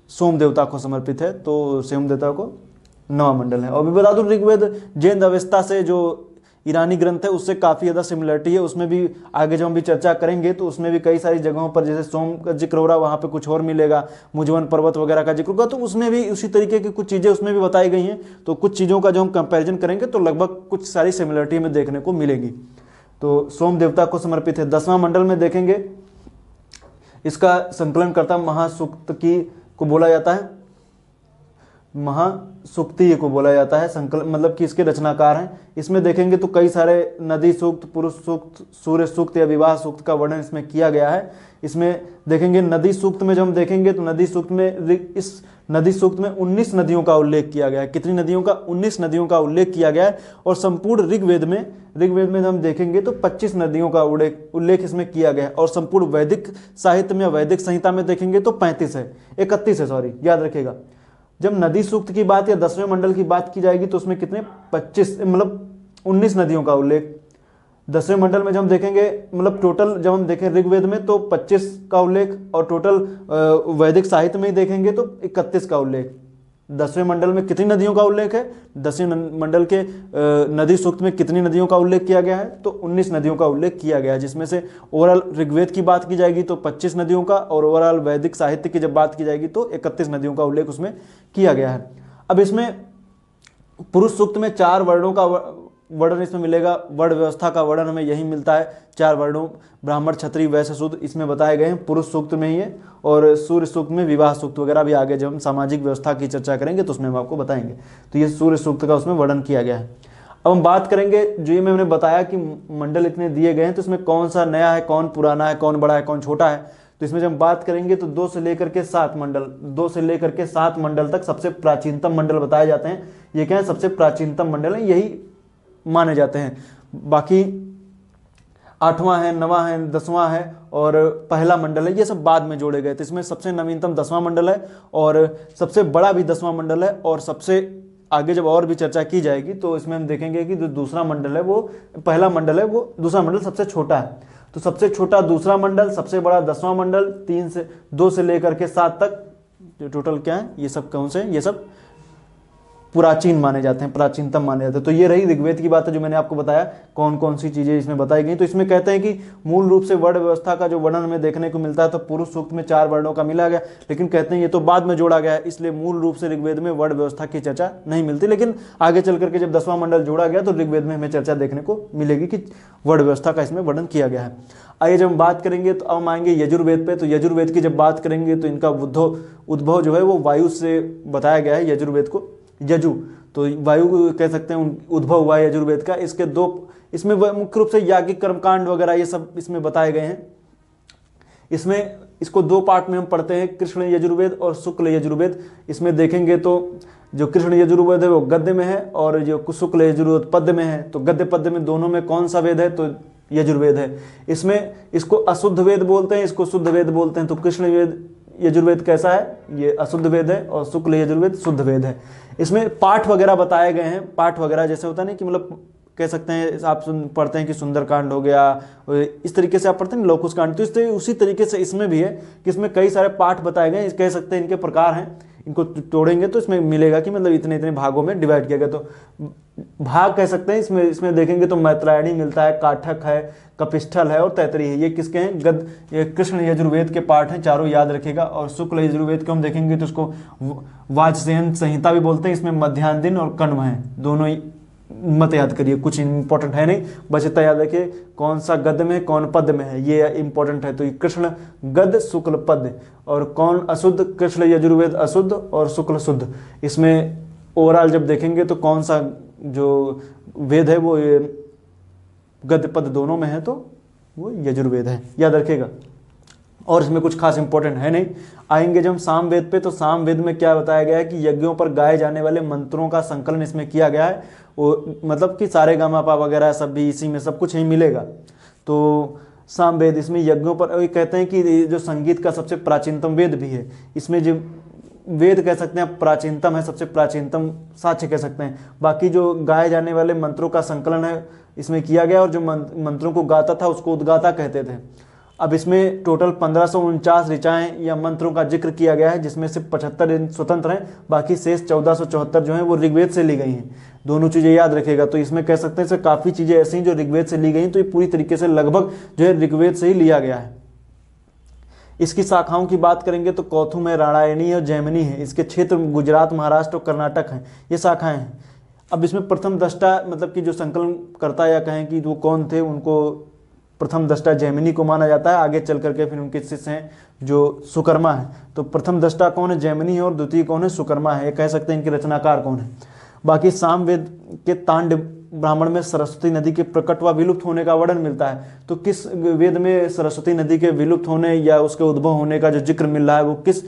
सोम देवता को समर्पित है, तो सोम देवता को 9वां मंडल है। और भी बता दूं ऋग्वेद जैन अवस्था से जो ईरानी ग्रंथ है उससे काफ़ी ज़्यादा सिमिलरिटी है। उसमें भी आगे जब हम भी चर्चा करेंगे तो उसमें भी कई सारी जगहों पर जैसे सोम का जिक्र हो रहा है वहाँ पे कुछ और मिलेगा, मुजवन पर्वत वगैरह का जिक्र होगा, तो उसमें भी उसी तरीके की कुछ चीज़ें उसमें भी बताई गई हैं। तो कुछ चीज़ों का जो हम कंपैरिजन करेंगे तो लगभग कुछ सारी सिमिलरिटी में देखने को मिलेगी। तो सोम देवता को समर्पित है। 10वां मंडल में देखेंगे इसका संकलन करता महासूक्त की को बोला जाता है। महासूक्ति को बोला जाता है, संकलन मतलब कि इसके रचनाकार हैं। इसमें देखेंगे तो कई सारे नदी सूक्त, पुरुष सूक्त, सूर्य सूक्त या विवाह सूक्त का वर्णन इसमें किया गया है। इसमें देखेंगे नदी सूक्त में जब हम देखेंगे तो नदी सूक्त में, इस नदी सूक्त में 19 नदियों का उल्लेख किया गया है। कितनी नदियों का? 19 नदियों का उल्लेख किया गया है। और संपूर्ण ऋग्वेद में हम देखेंगे तो 25 नदियों का उल्लेख इसमें किया गया है। और संपूर्ण वैदिक साहित्य में, वैदिक संहिता में देखेंगे तो 31 है, सॉरी, याद रखिएगा। जब नदी सूक्त की बात या 10वें मंडल की बात की जाएगी तो उसमें कितने 25 मतलब 19 नदियों का उल्लेख। 10वें मंडल में जब हम देखेंगे मतलब टोटल जब हम देखें ऋग्वेद में तो 25 का उल्लेख, और टोटल वैदिक साहित्य में ही देखेंगे तो 31 का उल्लेख। 10वें मंडल में कितनी नदियों का उल्लेख है? 10वें मंडल के नदी सूक्त में कितनी नदियों का उल्लेख किया गया है? तो 19 नदियों का उल्लेख किया गया है, जिसमें से ओवरऑल ऋग्वेद की बात की जाएगी तो 25 नदियों का, और ओवरऑल वैदिक साहित्य की जब बात की जाएगी तो 31 नदियों का उल्लेख उसमें किया गया है। अब इसमें पुरुष सूक्त में 4 वर्णों का वर्णन इसमें मिलेगा। वर्ण व्यवस्था का वर्णन हमें यही मिलता है, 4 वर्णों ब्राह्मण, क्षत्रिय, वैश्य, शूद्र इसमें बताए गए हैं, पुरुष सूक्त में ही है। और सूर्य सूक्त में विवाह सूक्त वगैरह भी आगे जब हम सामाजिक व्यवस्था की चर्चा करेंगे तो उसमें हम आपको बताएंगे। तो ये सूर्य सूक्त का उसमें वर्णन किया गया है। अब हम बात करेंगे, जो ये मैंने बताया कि मंडल इतने दिए गए हैं तो इसमें कौन सा नया है, कौन पुराना है, कौन बड़ा है, कौन छोटा है। तो इसमें जब हम बात करेंगे तो 2 से लेकर के 7 मंडल, 2 से लेकर के 7 मंडल तक सबसे प्राचीनतम मंडल बताए जाते हैं। ये क्या है? सबसे प्राचीनतम मंडल है, यही माने जाते हैं। बाकी 8वां है, 9वां है, 10वां है और पहला मंडल है, ये सब बाद में जोड़े गए थे। इसमें सबसे नवीनतम 10वां मंडल है और सबसे बड़ा भी 10वां मंडल है। और सबसे आगे जब और भी चर्चा की जाएगी तो इसमें हम देखेंगे कि जो दूसरा मंडल है वो पहला मंडल है, वो दूसरा मंडल सबसे छोटा है। तो सबसे छोटा दूसरा मंडल, सबसे बड़ा 10वां मंडल, 2 से लेकर के 7 तक जो टोटल क्या है, ये सब कौन से हैं? ये सब प्राचीन माने जाते हैं, प्राचीनतम माने जाते हैं। तो ये रही ऋग्वेद की बात है जो मैंने आपको बताया कौन कौन सी चीजें इसमें बताई गई। तो इसमें कहते हैं कि मूल रूप से वर्ण व्यवस्था का जो वर्णन हमें देखने को मिलता है तो पुरुष सूक्त में 4 वर्णों का मिला गया, लेकिन कहते हैं ये तो बाद में जोड़ा गया है, इसलिए मूल रूप से ऋग्वेद में वर्ण व्यवस्था की चर्चा नहीं मिलती। लेकिन आगे चल करके जब 10वां मंडल जोड़ा गया तो ऋग्वेद में हमें चर्चा देखने को मिलेगी कि वर्ण व्यवस्था का इसमें वर्णन किया गया है। आइए जब हम बात करेंगे तो अब हम आएंगे यजुर्वेद पे। तो यजुर्वेद की जब बात करेंगे तो इनका उद्भव जो है वो वायु से बताया गया है। यजुर्वेद को यजु तो वायु कह सकते हैं, उद्भव हुआ है यजुर्वेद का। इसके 2 इसमें मुख्य रूप से याज्ञिक कर्मकांड वगैरह ये सब इसमें बताए गए हैं। इसमें इसको 2 पार्ट में हम पढ़ते हैं, कृष्ण यजुर्वेद और शुक्ल यजुर्वेद। इसमें देखेंगे तो जो कृष्ण यजुर्वेद है वो गद्य में है और जो शुक्ल यजुर्वेद पद्य में है। तो गद्य पद्य में दोनों में कौन सा वेद है? तो यजुर्वेद है। इसमें इसको अशुद्ध वेद बोलते हैं, इसको शुद्ध वेद बोलते हैं। तो कृष्ण यजुर्वेद कैसा है? ये अशुद्ध वेद है और शुक्ल यजुर्वेद शुद्ध वेद है। इसमें पाठ वगैरह बताए गए हैं। पाठ वगैरह जैसे होता है ना कि मतलब कह सकते हैं आप पढ़ते हैं कि सुंदरकांड हो गया, इस तरीके से आप पढ़ते हैं लौकुश कांड, तो उसी तरीके से इसमें भी है कि इसमें कई सारे पाठ बताए गए। कह सकते हैं इनके प्रकार हैं, इनको तोड़ेंगे तो इसमें मिलेगा कि मतलब इतने इतने भागों में डिवाइड किया गया। तो भाग कह सकते हैं इसमें देखेंगे तो मैत्रायणी मिलता है, काठक है, कपिष्ठल है और तैतरी है। ये किसके हैं? ये कृष्ण यजुर्वेद के पाठ हैं, चारों याद रखेगा। और शुक्ल यजुर्वेद को हम देखेंगे तो उसको वाजसेन संहिता भी बोलते हैं। इसमें मध्याह्न दिन और कण्व हैं, दोनों ही मत याद करिए, कुछ इंपॉर्टेंट है नहीं, बस इतना याद रखिए कौन सा गद्य में कौन पद में है, ये इंपॉर्टेंट है। तो ये कृष्ण गद्य शुक्ल पद, और कौन अशुद्ध? कृष्ण यजुर्वेद अशुद्ध और शुक्ल शुद्ध। इसमें ओवरऑल जब देखेंगे तो कौन सा जो वेद है वो गद्य पद दोनों में है तो वो यजुर्वेद है, याद रखिएगा। और इसमें कुछ खास इंपॉर्टेंट है नहीं। आएंगे जब हम सामवेद पे, तो सामवेद में क्या बताया गया है कि यज्ञों पर गाए जाने वाले मंत्रों का संकलन इसमें किया गया है। वो मतलब कि सारे गामापा वगैरह सब भी इसी में सब कुछ ही मिलेगा। तो सामवेद इसमें यज्ञों पर कहते हैं कि जो संगीत का सबसे प्राचीनतम वेद भी है। इसमें जो वेद कह सकते हैं प्राचीनतम है, सबसे प्राचीनतम साक्ष्य कह सकते हैं। बाकी जो गाए जाने वाले मंत्रों का संकलन है इसमें किया गया, और जो मंत्रों को गाता था उसको उद्गाता कहते थे। अब इसमें टोटल 1549 ऋचाएं या मंत्रों का जिक्र किया गया है, जिसमें से 75 स्वतंत्र हैं, बाकी शेष 1474 जो हैं वो ऋग्वेद से ली गई हैं। दोनों चीज़ें याद रखिएगा। तो इसमें कह सकते हैं काफ़ी चीज़ें ऐसी हैं जो ऋग्वेद से ली गई, तो ये पूरी तरीके से लगभग जो है ऋग्वेद से ही लिया गया है। इसकी शाखाओं की बात करेंगे तो कौथुम है, राणायणी और जैमिनी है। इसके क्षेत्र गुजरात, महाराष्ट्र और कर्नाटक हैं, ये शाखाएँ हैं। अब इसमें प्रथम दृष्टा मतलब कि जो संकलन करता या कहें कि वो कौन थे, उनको प्रथम दृष्टा जैमिनी को माना जाता है। आगे चल करके फिर उनके शिष्य हैं जो सुकर्मा है। तो प्रथम दृष्टा कौन है? जैमिनी है। और द्वितीय कौन है? सुकर्मा है। ये कह सकते हैं इनके रचनाकार कौन है। बाकी सामवेद के तांड ब्राह्मण में सरस्वती नदी के प्रकट व विलुप्त होने का वर्णन मिलता है। तो किस वेद में सरस्वती नदी के विलुप्त होने या उसके उद्भव होने का जो जिक्र मिल रहा है वो किस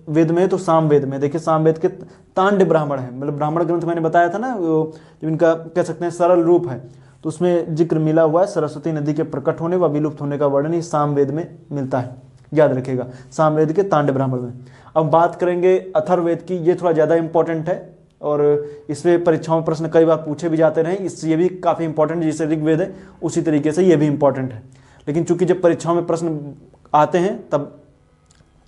वेद में? तो सामवेद में। देखिए सामवेद के तांड ब्राह्मण है, मतलब ब्राह्मण ग्रंथ मैंने बताया था ना, जो इनका कह सकते हैं सरल रूप है, तो उसमें जिक्र मिला हुआ है सरस्वती नदी के प्रकट होने व विलुप्त होने का वर्णन इस सामवेद में मिलता है। याद रखिएगा, सामवेद के तांड ब्राह्मण में। अब बात करेंगे अथर्ववेद की। ये थोड़ा ज़्यादा इंपॉर्टेंट है और इसमें परीक्षाओं में प्रश्न कई बार पूछे भी जाते रहे। इससे ये भी काफ़ी इंपॉर्टेंट है, जैसे ऋग्वेद है उसी तरीके से ये भी इंपॉर्टेंट है। लेकिन चूंकि जब परीक्षाओं में प्रश्न आते हैं तब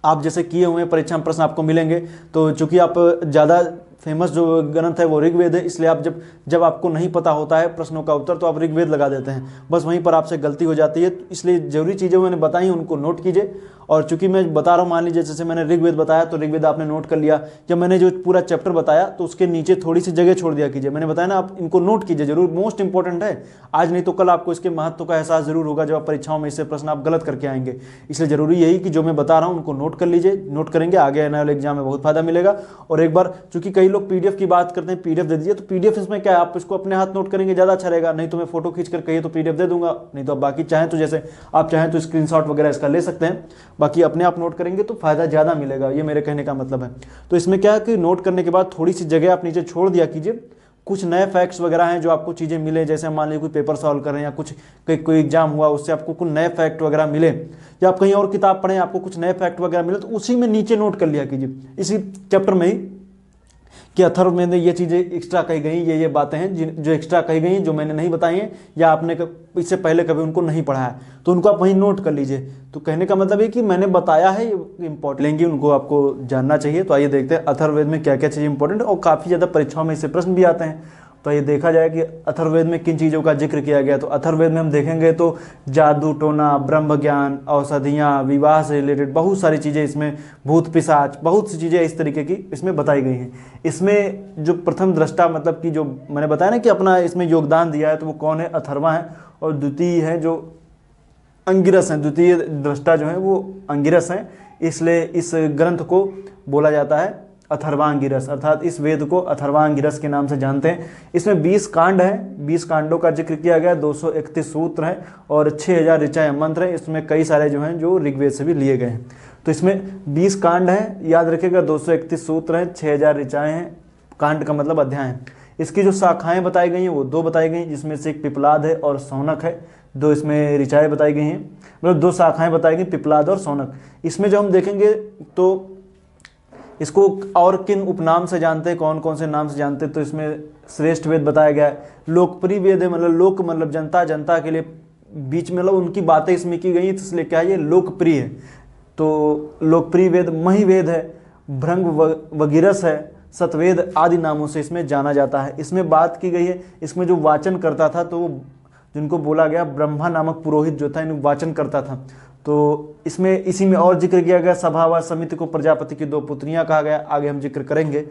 आप जैसे किए हुए परीक्षा में प्रश्न आपको मिलेंगे, तो चूंकि आप ज़्यादा फेमस जो ग्रंथ है वो ऋग्वेद है, इसलिए आप जब आपको नहीं पता होता है प्रश्नों का उत्तर तो आप ऋग्वेद लगा देते हैं, बस वहीं पर आपसे गलती हो जाती है। तो इसलिए जरूरी चीज़ें मैंने बताई उनको नोट कीजिए। और चूंकि मैं बता रहा हूँ, मान लीजिए जैसे मैंने ऋग्वेद बताया तो ऋग्वेद आपने नोट कर लिया। जब मैंने जो पूरा चैप्टर बताया तो उसके नीचे थोड़ी सी जगह छोड़ दिया कीजिए। मैंने बताया ना, आप इनको नोट कीजिए जरूर, मोस्ट इंपॉर्टेंट है। आज नहीं तो कल आपको इसके महत्व का एहसास जरूर होगा जब आप परीक्षाओं में इससे प्रश्न आप गलत करके आएंगे। इसलिए जरूरी यही कि जो मैं बता रहा हूँ उनको नोट कर लीजिए। नोट करेंगे आगे आने वाले एग्जाम में बहुत फायदा मिलेगा। और एक बार चूंकि कई लोग पीडीएफ की बात करते हैं, पीडीएफ दे दीजिए, तो पीडीएफ इसमें क्या है, आप इसको अपने हाथ नोट करेंगे ज़्यादा अच्छा रहेगा। नहीं तो मैं फोटो खींच कर कहिए तो पीडीएफ दे दूंगा, नहीं तो आप बाकी चाहें तो जैसे आप चाहें तो स्क्रीनशॉट वगैरह इसका ले सकते हैं। बाकी अपने आप नोट करेंगे तो फायदा ज़्यादा मिलेगा, ये मेरे कहने का मतलब है। तो इसमें क्या है कि नोट करने के बाद थोड़ी सी जगह आप नीचे छोड़ दिया कीजिए। कुछ नए फैक्ट्स वगैरह हैं जो आपको चीज़ें मिले, जैसे मान लीजिए कोई पेपर सॉल्व कर रहे हैं या कुछ कोई एग्जाम हुआ उससे आपको कुछ नए फैक्ट वगैरह मिले, या आप कहीं और किताब पढ़ें आपको कुछ नए फैक्ट वगैरह मिले, तो उसी में नीचे नोट कर लिया कीजिए इसी चैप्टर में ही कि अथर्ववेद में ये चीज़ें एक्स्ट्रा कही गई, ये बातें हैं जो एक्स्ट्रा कही गई जो मैंने नहीं बताई हैं या आपने इससे पहले कभी उनको नहीं पढ़ा है, तो उनको आप वहीं नोट कर लीजिए। तो कहने का मतलब है कि मैंने बताया है, ये इंपॉर्टेंट लेंगे, उनको आपको जानना चाहिए। तो आइए देखते हैं अथर्ववेद में क्या क्या चीज़ें इंपॉर्टेंट और काफ़ी ज़्यादा परीक्षाओं में इससे प्रश्न भी आते हैं। तो ये देखा जाए कि अथर्ववेद में किन चीज़ों का जिक्र किया गया। तो अथर्ववेद में हम देखेंगे तो जादू टोना, ब्रह्म ज्ञान, औषधियाँ, विवाह से रिलेटेड बहुत सारी चीज़ें, इसमें भूत पिशाच, बहुत सी चीज़ें इस तरीके की इसमें बताई गई हैं। इसमें जो प्रथम दृष्टा मतलब कि जो मैंने बताया ना कि अपना इसमें योगदान दिया है, तो वो कौन है? अथर्वा है। और द्वितीय है जो अंगिरस हैं, द्वितीय दृष्टा जो है वो अंगिरस हैं, इसलिए इस ग्रंथ को बोला जाता है अथर्वांगिरस, अर्थात इस वेद को अथर्वांगिरस के नाम से जानते हैं। इसमें 20 कांड हैं, 20 कांडों का जिक्र किया गया, 231 सूत्र हैं और 6000 ऋचाएं मंत्र हैं। इसमें कई सारे जो हैं जो ऋग्वेद से भी लिए गए हैं। तो इसमें 20 कांड हैं, याद रखिएगा, 231 सूत्र हैं, 6000 ऋचाएं हैं। कांड का मतलब अध्याय है। इसकी जो शाखाएं बताई गई हैं वो 2 बताई गई, जिसमें से एक पिपलाद है और सौनक है। 2 इसमें ऋचाएं बताई गई हैं, मतलब 2 शाखाएं बताई गई, पिपलाद और सौनक। इसमें जो हम देखेंगे तो इसको और किन उपनाम से जानते हैं, कौन कौन से नाम से जानते हैं, तो इसमें श्रेष्ठ वेद बताया गया है। लोकप्रिय वेद है, मतलब लोक मतलब जनता, जनता के लिए बीच में मतलब उनकी बातें इसमें की गई, इसलिए क्या है ये लोकप्रिय है। तो लोकप्रिय वेद महिवेद है, भृंग वगिरस है, सतवेद आदि नामों से इसमें जाना जाता है। इसमें बात की गई है, इसमें जो वाचन करता था तो जिनको बोला गया ब्रह्मा नामक पुरोहित जो था इन्हें वाचन करता था। तो इसमें इसी में और जिक्र किया गया सभा व समिति को प्रजापति की 2 पुत्रियां कहा गया, आगे हम जिक्र करेंगे।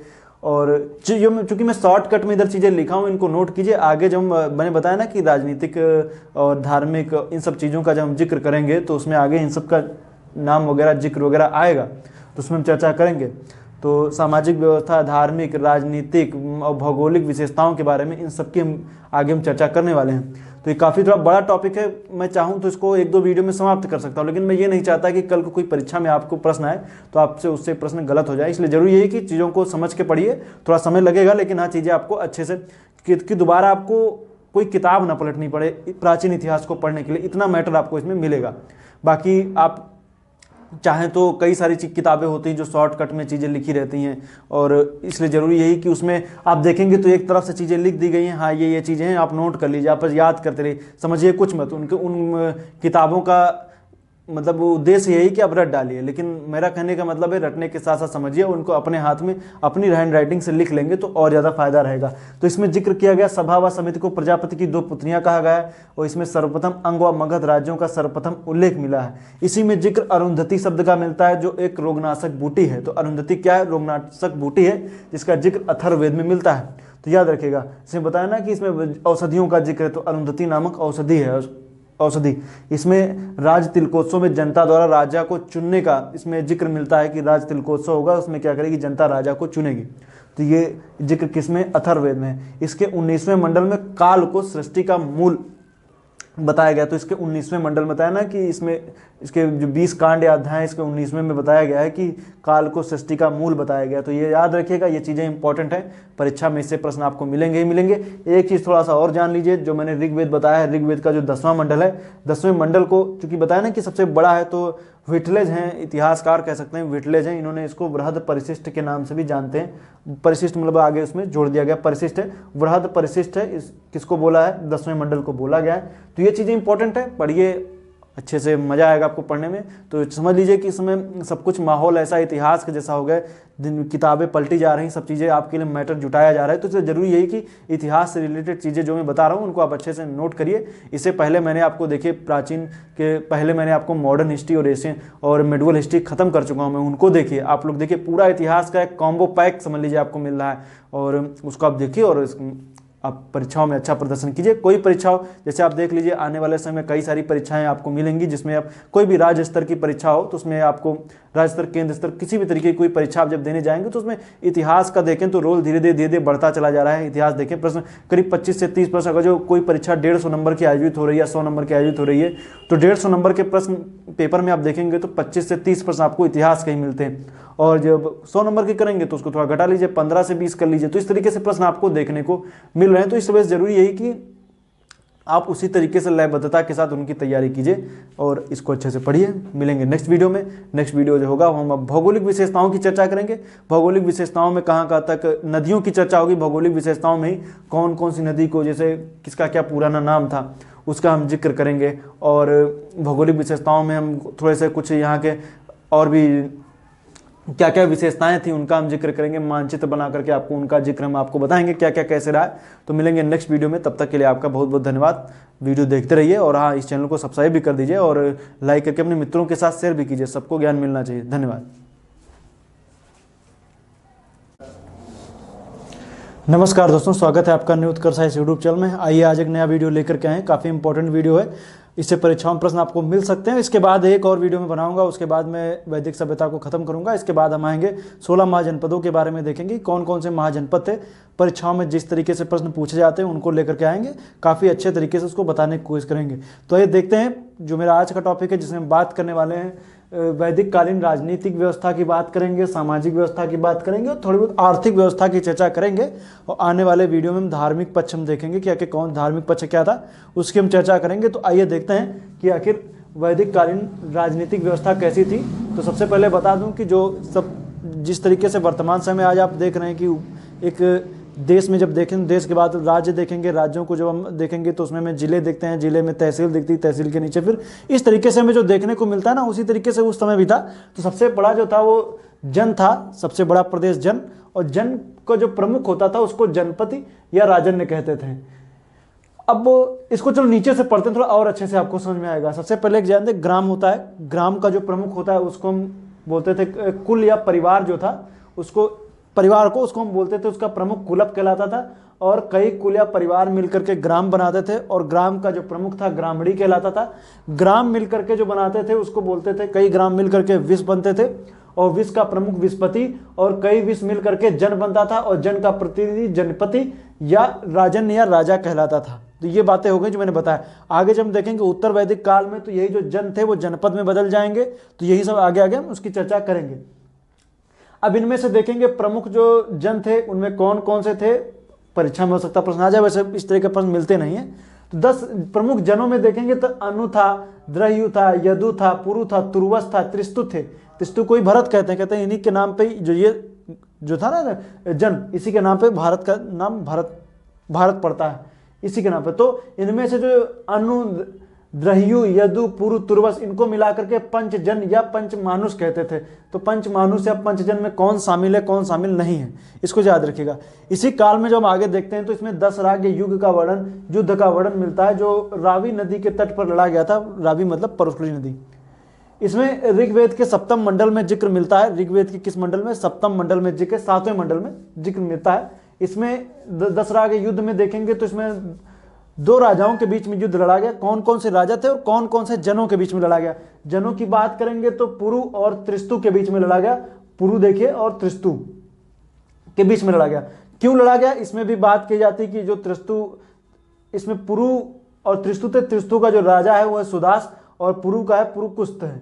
और चूंकि मैं शॉर्टकट में इधर चीज़ें लिखा हूँ इनको नोट कीजिए। आगे जब मैंने बताया ना कि राजनीतिक और धार्मिक इन सब चीज़ों का जब हम जिक्र करेंगे तो उसमें आगे इन सब का नाम वगैरह जिक्र वगैरह आएगा, तो उसमें हम चर्चा करेंगे। तो सामाजिक व्यवस्था, धार्मिक, राजनीतिक और भौगोलिक विशेषताओं के बारे में इन सब की आगे हम चर्चा करने वाले हैं। तो ये काफ़ी थोड़ा बड़ा टॉपिक है, मैं चाहूँ तो इसको 1-2 वीडियो में समाप्त कर सकता हूँ, लेकिन मैं ये नहीं चाहता कि कल को कोई परीक्षा में आपको प्रश्न आए तो आपसे उससे प्रश्न गलत हो जाए। इसलिए जरूरी है कि चीज़ों को समझ के पढ़िए, थोड़ा समय लगेगा लेकिन हाँ चीज़ें आपको अच्छे से कि दोबारा आपको कोई किताब ना पलटनी पड़े प्राचीन इतिहास को पढ़ने के लिए, इतना मैटर आपको इसमें मिलेगा। बाकी आप चाहें तो कई सारी किताबें होती हैं जो शॉर्टकट में चीज़ें लिखी रहती हैं, और इसलिए ज़रूरी यही कि उसमें आप देखेंगे तो एक तरफ से चीज़ें लिख दी गई हैं, हाँ ये चीज़ें हैं, आप नोट कर लीजिए, आप बस याद करते रहिए, समझिए कुछ मत। उन किताबों का मतलब उद्देश्य यही कि आप रट डालिए, लेकिन मेरा कहने का मतलब है रटने के साथ साथ समझिए, उनको अपने हाथ में अपनी हैंड राइटिंग से लिख लेंगे तो और ज़्यादा फायदा रहेगा। तो इसमें जिक्र किया गया सभा व समिति को प्रजापति की 2 पुत्रियां कहा गया है, और इसमें सर्वप्रथम अंग व मगध राज्यों का सर्वप्रथम उल्लेख मिला है। इसी में जिक्र अरुंधति शब्द का मिलता है जो एक रोगनाशक बूटी है। तो अरुंधति क्या है? रोगनाशक बूटी है, जिसका जिक्र अथर्ववेद में मिलता है। तो याद रखिएगा, इसमें बताया ना कि इसमें औषधियों का जिक्र है, तो अरुंधति नामक औषधि है औषधि। इसमें राज तिलकोत्सव में जनता द्वारा राजा को चुनने का इसमें जिक्र मिलता है कि राज तिलकोत्सव होगा, उसमें क्या करेगी, जनता राजा को चुनेगी। तो ये जिक्र किसमें, अथर्ववेद में। इसके 19वें मंडल में काल को सृष्टि का मूल बताया गया। तो इसके 19वें मंडल बताया ना कि इसमें इसके जो 20 कांड या अध्याय इसके 19वें में बताया गया है कि काल को सृष्टि का मूल बताया गया। तो ये याद रखिएगा, ये चीज़ें इंपॉर्टेंट है, परीक्षा में इससे प्रश्न आपको मिलेंगे ही मिलेंगे। एक चीज़ थोड़ा सा और जान लीजिए, जो मैंने ऋग्वेद बताया है, ऋग्वेद का जो 10वां मंडल है, 10वें मंडल को चूंकि बताया ना कि सबसे बड़ा है, तो विटलेज हैं, इतिहासकार कह सकते हैं, विटलेज हैं, इन्होंने इसको बृहद परिशिष्ट के नाम से भी जानते हैं। परिशिष्ट मतलब आगे उसमें जोड़ दिया गया, परिशिष्ट है, बृहद परिशिष्ट है, इस किसको बोला है, 10वें मंडल को बोला गया है। तो ये चीज़ें इंपॉर्टेंट है, पढ़िए, अच्छे से मजा आएगा आपको पढ़ने में। तो समझ लीजिए कि इसमें सब कुछ माहौल ऐसा इतिहास के जैसा हो गया, किताबें पलटी जा रही, सब चीज़ें आपके लिए मैटर जुटाया जा रहा है। तो इसलिए जरूरी यही कि इतिहास से रिलेटेड चीज़ें जो मैं बता रहा हूँ उनको आप अच्छे से नोट करिए। इससे पहले मैंने आपको देखिए प्राचीन के पहले मैंने आपको मॉडर्न हिस्ट्री और एशियन और मेडिवल हिस्ट्री खत्म कर चुका हूँ मैं, उनको देखिए आप लोग, देखिए पूरा इतिहास का एक कॉम्बो पैक समझ लीजिए आपको मिल रहा है, और उसको आप देखिए और आप परीक्षाओं में अच्छा प्रदर्शन कीजिए। कोई परीक्षा हो, जैसे आप देख लीजिए आने वाले समय में कई सारी परीक्षाएं आपको मिलेंगी, जिसमें आप कोई भी राज्य स्तर की परीक्षा हो तो उसमें आपको राज्य स्तर, केंद्र स्तर, किसी भी तरीके की कोई परीक्षा आप जब देने जाएंगे तो उसमें इतिहास का देखें तो रोल धीरे धीरे बढ़ता चला जा रहा है। इतिहास देखें, प्रश्न करीब 25 से 30 प्रश्न, अगर जो कोई परीक्षा 150 नंबर की आयोजित हो रही है, 100 नंबर की आयोजित हो रही है, तो 150 नंबर के प्रश्न पेपर में आप देखेंगे तो 25 से 30 प्रश्न आपको इतिहास के ही मिलते हैं, और जब 100 नंबर की करेंगे तो उसको थोड़ा घटा लीजिए, 15 से 20 कर लीजिए। तो इस तरीके से प्रश्न आपको देखने को मिल रहे हैं। तो इस वजह से जरूरी यही कि आप उसी तरीके से लयबद्धता के साथ उनकी तैयारी कीजिए और इसको अच्छे से पढ़िए। मिलेंगे नेक्स्ट वीडियो में। नेक्स्ट वीडियो जो होगा हम अब भौगोलिक विशेषताओं की चर्चा करेंगे। भौगोलिक विशेषताओं में कहाँ तक नदियों की चर्चा होगी, भौगोलिक विशेषताओं में ही कौन कौन सी नदी को, जैसे किसका क्या पुराना नाम था उसका हम जिक्र करेंगे, और भौगोलिक विशेषताओं में हम थोड़े से कुछ यहाँ के और भी क्या क्या विशेषताएं थी उनका हम जिक्र करेंगे, मानचित्र बना करके आपको उनका जिक्र हम आपको बताएंगे क्या क्या कैसे रहा है। तो मिलेंगे नेक्स्ट वीडियो में, तब तक के लिए आपका बहुत बहुत धन्यवाद। वीडियो देखते रहिए और हाँ, इस चैनल को सब्सक्राइब भी कर दीजिए और लाइक करके अपने मित्रों के साथ शेयर भी कीजिए, सबको ज्ञान मिलना चाहिए। धन्यवाद। नमस्कार दोस्तों, स्वागत है आपका न्यू उत्कर्ष साइंस यूट्यूब चैनल में। आइए आज एक नया वीडियो लेकर के आए, काफ़ी इंपॉर्टेंट वीडियो है, इससे परीक्षाओं में प्रश्न आपको मिल सकते हैं। इसके बाद एक और वीडियो में बनाऊंगा, उसके बाद मैं वैदिक सभ्यता को खत्म करूंगा। इसके बाद हम आएंगे 16 महाजनपदों के बारे में, देखेंगे कौन कौन से महाजनपद थे, परीक्षाओं में जिस तरीके से प्रश्न पूछे जाते हैं उनको लेकर के आएंगे, काफ़ी अच्छे तरीके से उसको बताने की कोशिश करेंगे। तो ये देखते हैं जो मेरा आज का टॉपिक है, जिसमें हम बात करने वाले हैं वैदिक कालीन राजनीतिक व्यवस्था की बात करेंगे, सामाजिक व्यवस्था की बात करेंगे और थोड़ी बहुत आर्थिक व्यवस्था की चर्चा करेंगे। और आने वाले वीडियो में हम धार्मिक पक्ष हम देखेंगे कि आखिर कौन धार्मिक पक्ष क्या था, उसकी हम चर्चा करेंगे। तो आइए देखते हैं कि आखिर वैदिक कालीन राजनीतिक व्यवस्था कैसी थी। तो सबसे पहले बता दूं कि जो सब जिस तरीके से वर्तमान समय आज आप देख रहे हैं कि एक देश में जब देखें, देश के बाद राज्य देखेंगे, राज्यों को जब हम देखेंगे तो उसमें हमें जिले देखते हैं, जिले में तहसील दिखती है, तहसील के नीचे फिर इस तरीके से हमें जो देखने को मिलता है ना, उसी तरीके से उस समय भी था। तो सबसे बड़ा जो था वो जन था, सबसे बड़ा प्रदेश जन, और जन का जो प्रमुख होता था उसको जनपति या राजन्य कहते थे। अब इसको चलो नीचे से पढ़ते हैं, थोड़ा और अच्छे से आपको समझ में आएगा। सबसे पहले एक जानते ग्राम होता है, ग्राम का जो प्रमुख होता है उसको हम बोलते थे कुल या परिवार जो था उसको, परिवार को उसको हम बोलते थे, उसका प्रमुख कुलप कहलाता था। और कई कुल या परिवार मिलकर के ग्राम बनाते थे और ग्राम का जो प्रमुख था ग्रामणी कहलाता था। ग्राम मिलकर के जो बनाते थे उसको बोलते थे, कई ग्राम मिलकर के विष बनते थे और विष का प्रमुख विषपति, और कई विष मिलकर के जन बनता था और जन का प्रतिनिधि जनपति या राजन या राजा कहलाता था। तो ये बातें हो गई जो मैंने बताया। आगे जब हम देखेंगे उत्तर वैदिक काल में तो यही जो जन थे वो जनपद में बदल जाएंगे। तो यही सब आगे आगे हम उसकी चर्चा करेंगे। अब इनमें से देखेंगे प्रमुख जो जन थे उनमें कौन कौन से थे, परीक्षा में हो सकता प्रश्न आ जाए, वैसे इस तरह के प्रश्न मिलते नहीं है। तो 10 प्रमुख जनों में देखेंगे तो अनु था, द्रह्यु था, यदु था, पुरु था, तुर्वस था, त्रिस्तु थे। त्रिस्तु को ही भरत कहते हैं इन्हीं के नाम पे जो ये जो था ना जन, इसी के नाम पे भारत का नाम भारत पड़ता है, इसी के नाम पे। तो इनमें से जो अनु, द्रह्यु, यदु, पुरु, तुर्वस, इनको मिलाकर के पंचजन या पंचमानुष कहते थे। तो पंचमानुष या पंचजन में कौन शामिल है कौन शामिल नहीं है, इसको याद रखिएगा। इसी काल में जब हम आगे देखते हैं तो इसमें 10 राज्य युग का वर्णन, युद्ध का वर्णन मिलता है जो रावी नदी के तट पर लड़ा गया था। रावी मतलब परुष्करी नदी। इसमें ऋग्वेद के 7वें मंडल में जिक्र मिलता है। ऋग्वेद के किस मंडल में? 7वें मंडल में जिक्र, 7वें मंडल में जिक्र मिलता है। इसमें 10 राज्य युद्ध में देखेंगे तो इसमें दो राजाओं के बीच में युद्ध लड़ा गया। कौन कौन से राजा थे और कौन कौन से जनों के बीच में लड़ा गया? जनों की बात करेंगे तो पुरु और त्रिस्तु के बीच में लड़ा गया। पुरु देखिए और त्रिस्तु के बीच में लड़ा गया। क्यों लड़ा गया इसमें भी बात की जाती है कि जो त्रिस्तु, इसमें पुरु और त्रिस्तु थे। त्रिस्तु का जो राजा है वो है सुदास और पुरु का है पुरुकुत्स है,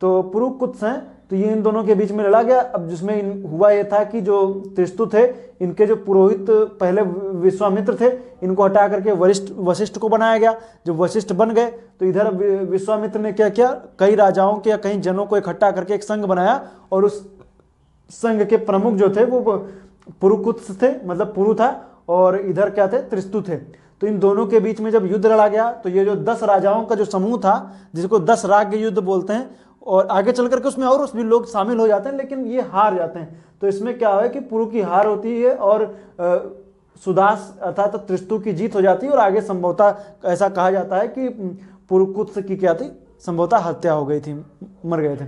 तो पुरुकुत्स हैं, तो ये इन दोनों के बीच में लड़ा गया। अब जिसमें हुआ ये था कि जो त्रिस्तु थे इनके जो पुरोहित पहले विश्वामित्र थे इनको हटा करके वशिष्ठ को बनाया गया। जब वशिष्ठ बन गए तो इधर विश्वामित्र ने क्या किया, कई राजाओं के या कई जनों को इकट्ठा करके एक संघ बनाया और उस संघ के प्रमुख जो थे वो पुरुकुत्स थे, मतलब पुरु था, और इधर क्या थे, त्रिस्तु थे। तो इन दोनों के बीच में जब युद्ध लड़ा गया तो ये जो 10 राजाओं का जो समूह था जिसको 10 राज्य युद्ध बोलते हैं, और आगे चल करके उसमें और भी लोग शामिल हो जाते हैं लेकिन ये हार जाते हैं। तो इसमें क्या है कि पुरु की हार होती है और सुदास अर्थात त्रिस्तु की जीत हो जाती है, और आगे संभवतः ऐसा कहा जाता है कि पुरुकुत्स की क्या थी, संभवतः हत्या हो गई थी, मर गए थे।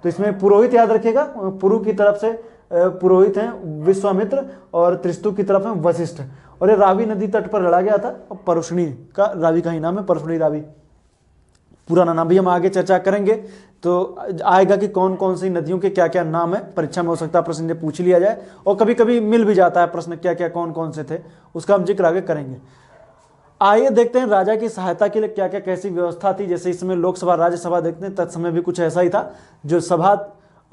तो इसमें पुरोहित याद रखिएगा, पुरु की तरफ से पुरोहित हैं विश्वामित्र और त्रिस्तु की तरफ हैं वशिष्ठ। और ये रावी नदी तट पर लड़ा गया था, परुष्णी का रावी का ही नाम है, परुष्णी रावी पुराना नाम भी हम आगे चर्चा करेंगे तो आएगा कि कौन कौन सी नदियों के क्या क्या नाम है। परीक्षा में हो सकता है प्रश्न ये पूछ लिया जाए, और कभी कभी मिल भी जाता है प्रश्न क्या क्या कौन कौन से थे, उसका हम जिक्र आगे करेंगे। आइए देखते हैं राजा की सहायता के लिए क्या क्या कैसी व्यवस्था थी। जैसे इसमें लोकसभा राज्यसभा देखते हैं, तत्समय भी कुछ ऐसा ही था। जो सभा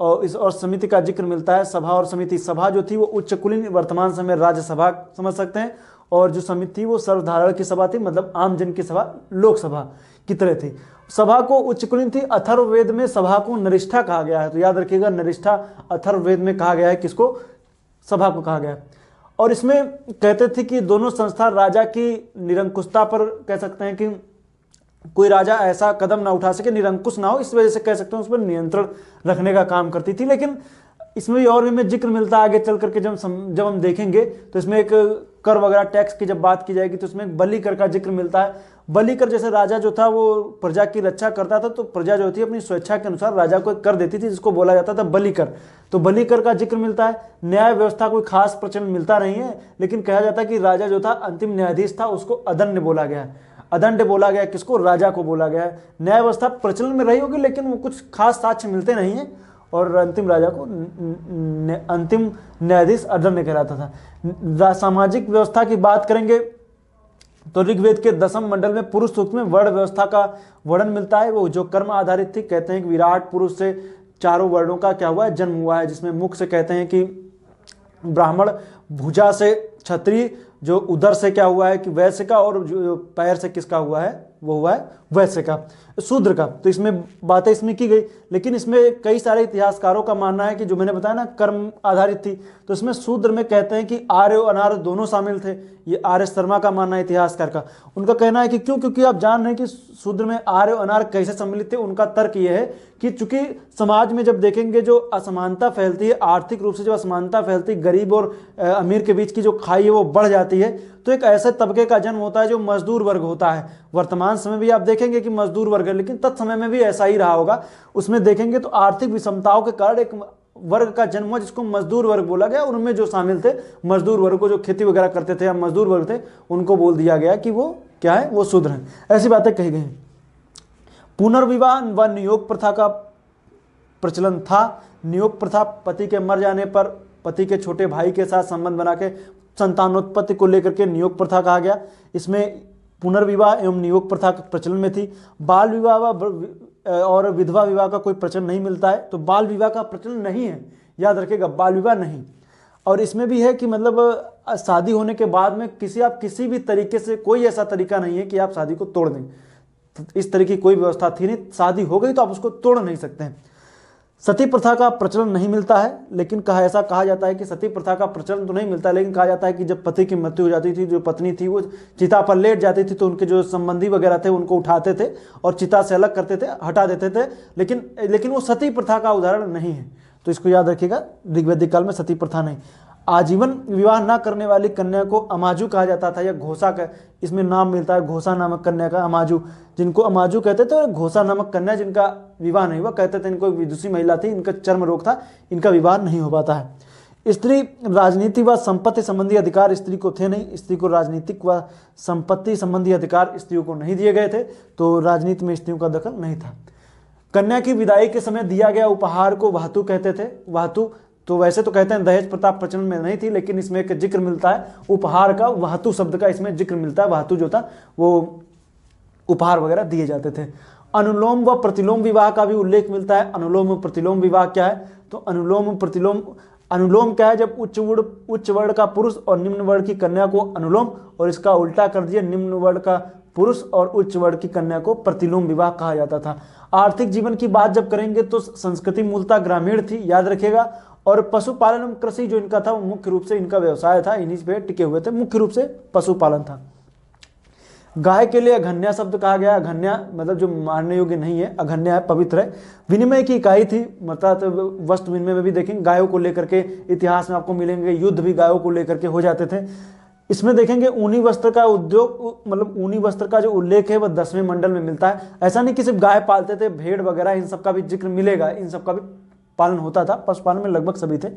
और समिति का जिक्र मिलता है, सभा और समिति। सभा जो थी वो उच्च कुलीन, वर्तमान समय राज्यसभा समझ सकते हैं, और जो समिति थी वो सर्वधारण की सभा थी, मतलब आम जन की सभा, लोकसभा की तरह थी। सभा को उच्च कुलीन थी। अथर्ववेद में सभा को नरिष्ठा कहा गया है, तो याद रखिएगा नरिष्ठा अथर्ववेद में कहा गया है, किसको, सभा को कहा गया है। और इसमें कहते थे कि दोनों संस्था राजा की निरंकुशता पर कह सकते हैं कि कोई राजा ऐसा कदम ना उठा सके, निरंकुश ना हो, इस वजह से कह सकते हैं उस पर नियंत्रण रखने का काम करती थी। लेकिन इसमें भी और भी में जिक्र मिलता है आगे चल करके, जब हम देखेंगे तो इसमें एक कर वगैरह टैक्स की जब बात की जाएगी तो इसमें बलि कर का जिक्र मिलता है। बलि कर जैसे राजा जो था वो प्रजा की रक्षा करता था, तो प्रजा जो थी अपनी स्वेच्छा के अनुसार राजा को कर देती थी, जिसको बोला जाता था बलि कर। तो बलि कर का जिक्र मिलता है। न्याय व्यवस्था कोई खास प्रचलन मिलता नहीं है, लेकिन कहा जाता है कि राजा जो था अंतिम न्यायाधीश था, उसको अदंड बोला गया है। अदंड बोला गया किसको, राजा को बोला गया है। न्याय व्यवस्था प्रचलन में रही होगी लेकिन वो कुछ खास साक्ष्य मिलते नहीं है, और अंतिम राजा को अंतिम न्यायाधीश अदंड कहलाता था। सामाजिक व्यवस्था की बात करेंगे तो ऋग्वेद के 10वें मंडल में पुरुष सूक्त में वर्ण व्यवस्था का वर्णन मिलता है, वो जो कर्म आधारित थी। कहते हैं कि विराट पुरुष से चारों वर्णों का क्या हुआ है, जन्म हुआ है, जिसमें मुख से कहते हैं कि ब्राह्मण, भुजा से क्षत्रिय, जो उदर से क्या हुआ है कि वैश्य का, और जो पैर से किसका हुआ है, वो हुआ है वैश्य का, शूद्र का। तो इसमें बातें इसमें की गई, लेकिन इसमें कई सारे इतिहासकारों का मानना है कि जो मैंने बताया ना कर्म आधारित थी, तो इसमें शूद्र में कहते हैं कि आर्य और अनार्य दोनों शामिल थे। ये आर्य शर्मा का मानना है इतिहासकार का। उनका कहना है कि क्यों, क्योंकि आप जान रहे हैं कि शूद्र में आर्य और अनार्य कैसे सम्मिलित थे। उनका तर्क ये है कि चूंकि समाज में जब देखेंगे जो असमानता फैलती है, आर्थिक रूप से जो असमानता फैलती है, गरीब और अमीर के बीच की जो खाई है वो बढ़ जाती है, तो एक ऐसे तबके का जन्म होता है जो मजदूर वर्ग होता है। वर्तमान समय भी आप देखेंगे कि मजदूर वर्ग है, लेकिन तत्समय में भी ऐसा ही रहा होगा। उसमें देखेंगे तो आर्थिक विषमताओं के कारण एक वर्ग का जन्म हुआ जिसको मजदूर वर्ग बोला गया। उनमें जो शामिल थे मजदूर वर्ग को, जो खेती वगैरह करते थे या मजदूर वर्ग थे, उनको बोल दिया गया कि वो क्या है, वो शूद्र हैं। ऐसी बातें कही गई। पुनर्विवाह व नियोग प्रथा का प्रचलन था। नियोग प्रथा पति के मर जाने पर पति के छोटे भाई के साथ संबंध बना के संतानोत्पत्ति को लेकर के नियोग प्रथा कहा गया। इसमें पुनर्विवाह एवं नियोग प्रथा प्रचलन में थी। बाल विवाह और विधवा विवाह का कोई प्रचलन नहीं मिलता है, तो बाल विवाह का प्रचलन नहीं है, याद रखिएगा, बाल विवाह नहीं। और इसमें भी है कि मतलब शादी होने के बाद में किसी भी तरीके से कोई ऐसा तरीका नहीं है कि आप शादी को तोड़ दें, इस तरह की कोई व्यवस्था थी नहीं। शादी हो गई तो आप उसको तोड़ नहीं सकते हैं। सती प्रथा का प्रचलन नहीं मिलता है, लेकिन ऐसा कहा जाता है कि सती प्रथा का प्रचलन तो नहीं मिलता, लेकिन कहा जाता है कि जब पति की मृत्यु हो जाती थी, जो पत्नी थी वो चिता पर लेट जाती थी, तो उनके जो संबंधी वगैरह थे उनको उठाते थे और चिता से अलग करते थे, हटा देते थे। लेकिन वो सती प्रथा का उदाहरण नहीं है, तो इसको याद रखिएगा। ऋग्वैदिक काल में सती प्रथा नहीं। आजीवन विवाह न करने वाली कन्या को अमाजू कहा जाता था, या घोषा का इसमें नाम मिलता है, घोषा नामक कन्या का, अमाजू, जिनको अमाजू कहते थे। और घोषा नामक कन्या जिनका विवाह नहीं हुआ, कहते थे इनको विदुषी महिला थी, इनका चर्म रोग था, इनका विवाह नहीं हो पाता है। स्त्री राजनीति व संपत्ति संबंधी अधिकार स्त्री को थे नहीं, स्त्री को राजनीतिक व संपत्ति संबंधी अधिकार स्त्रियों को नहीं दिए गए थे, तो राजनीति में स्त्रियों का दखल नहीं था। कन्या की विदाई के समय दिया गया उपहार को वाहतु कहते थे। वाहतु तो वैसे तो कहते हैं दहेज प्रथा प्रचलन में नहीं थी, लेकिन इसमें एक जिक्र मिलता है उपहार का, वाहतु शब्द का इसमें जिक्र मिलता है। वाहतु जो था वो उपहार वगैरह दिए जाते थे। अनुलोम व प्रतिलोम विवाह का भी उल्लेख मिलता है। अनुलोम व प्रतिलोम विवाह क्या है? तो अनुलोम क्या है? जब उच्च वर्ण का पुरुष और निम्न वर्ण की कन्या को अनुलोम, और इसका उल्टा कर दिया, निम्न वर्ण का पुरुष और उच्च वर्ण की कन्या को प्रतिलोम विवाह कहा जाता था। आर्थिक जीवन की बात जब करेंगे तो संस्कृति मूलतः ग्रामीण थी, याद रखिएगा। और पशुपालन एवं कृषि जो इनका था वो मुख्य रूप से इनका व्यवसाय था, इन्हीं पे टिके हुए थे, मुख्य रूप से पशुपालन था। गाय के लिए अघन्या शब्द कहा गया। अघन्या मतलब जो मारने योग्य नहीं है, अघन्या है, पवित्र है। विनिमय की इकाई थी, मतलब वस्तु विनिमय में भी देखेंगे गायों को लेकर के इतिहास में आपको मिलेंगे, युद्ध भी गायों को लेकर के हो जाते थे। इसमें देखेंगे ऊनी वस्त्र का उद्योग, मतलब ऊनी वस्त्र का जो उल्लेख है वह 10वें मंडल में मिलता है। ऐसा नहीं कि सिर्फ गाय पालते थे, भेड़ वगैरह इन सब का भी जिक्र मिलेगा, इन सब का भी पालन होता था, पशुपालन में लगभग सभी थे।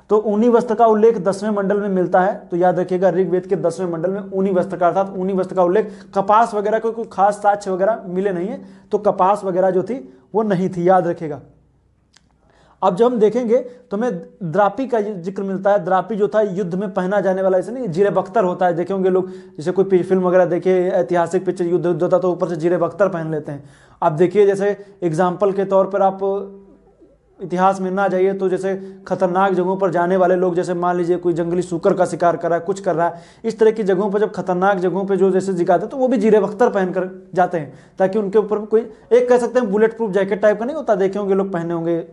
तो ऊनी वस्त्र का उल्लेख 10वें मंडल में मिलता है, तो याद रखिएगा ऋग्वेद के 10वें मंडल में ऊनी वस्त्र का, अर्थात ऊनी वस्त्र का उल्लेख। कपास वगैरह को कोई खास साक्ष्य वगैरह मिले नहीं है, तो कपास वगैरह जो थी वो नहीं थी, याद रखिएगा। अब जब हम देखेंगे तो हमें द्रापी का जिक्र मिलता है। द्रापी जो था युद्ध में पहना जाने वाला, ऐसे नहीं जीरे बख्तर होता है, देखे होंगे लोग, जैसे कोई फिल्म वगैरह देखे, ऐतिहासिक पिक्चर, युद्ध होता तो ऊपर से जीरे बख्तर पहन लेते हैं। आप देखिए, जैसे एग्जाम्पल के तौर पर आप इतिहास में ना जाइए तो जैसे खतरनाक जगहों पर जाने वाले लोग, जैसे मान लीजिए कोई जंगली सूकर का शिकार कर रहा है, कुछ कर रहा है, इस तरह की जगहों पर जब खतरनाक जगहों पे जो जैसे जिगाते हैं तो वो भी जीरे बख्तर पहन कर जाते हैं, ताकि उनके ऊपर कोई एक कह सकते हैं बुलेट प्रूफ जैकेट टाइप का नहीं होता, देखे होंगे लोग पहने होंगे,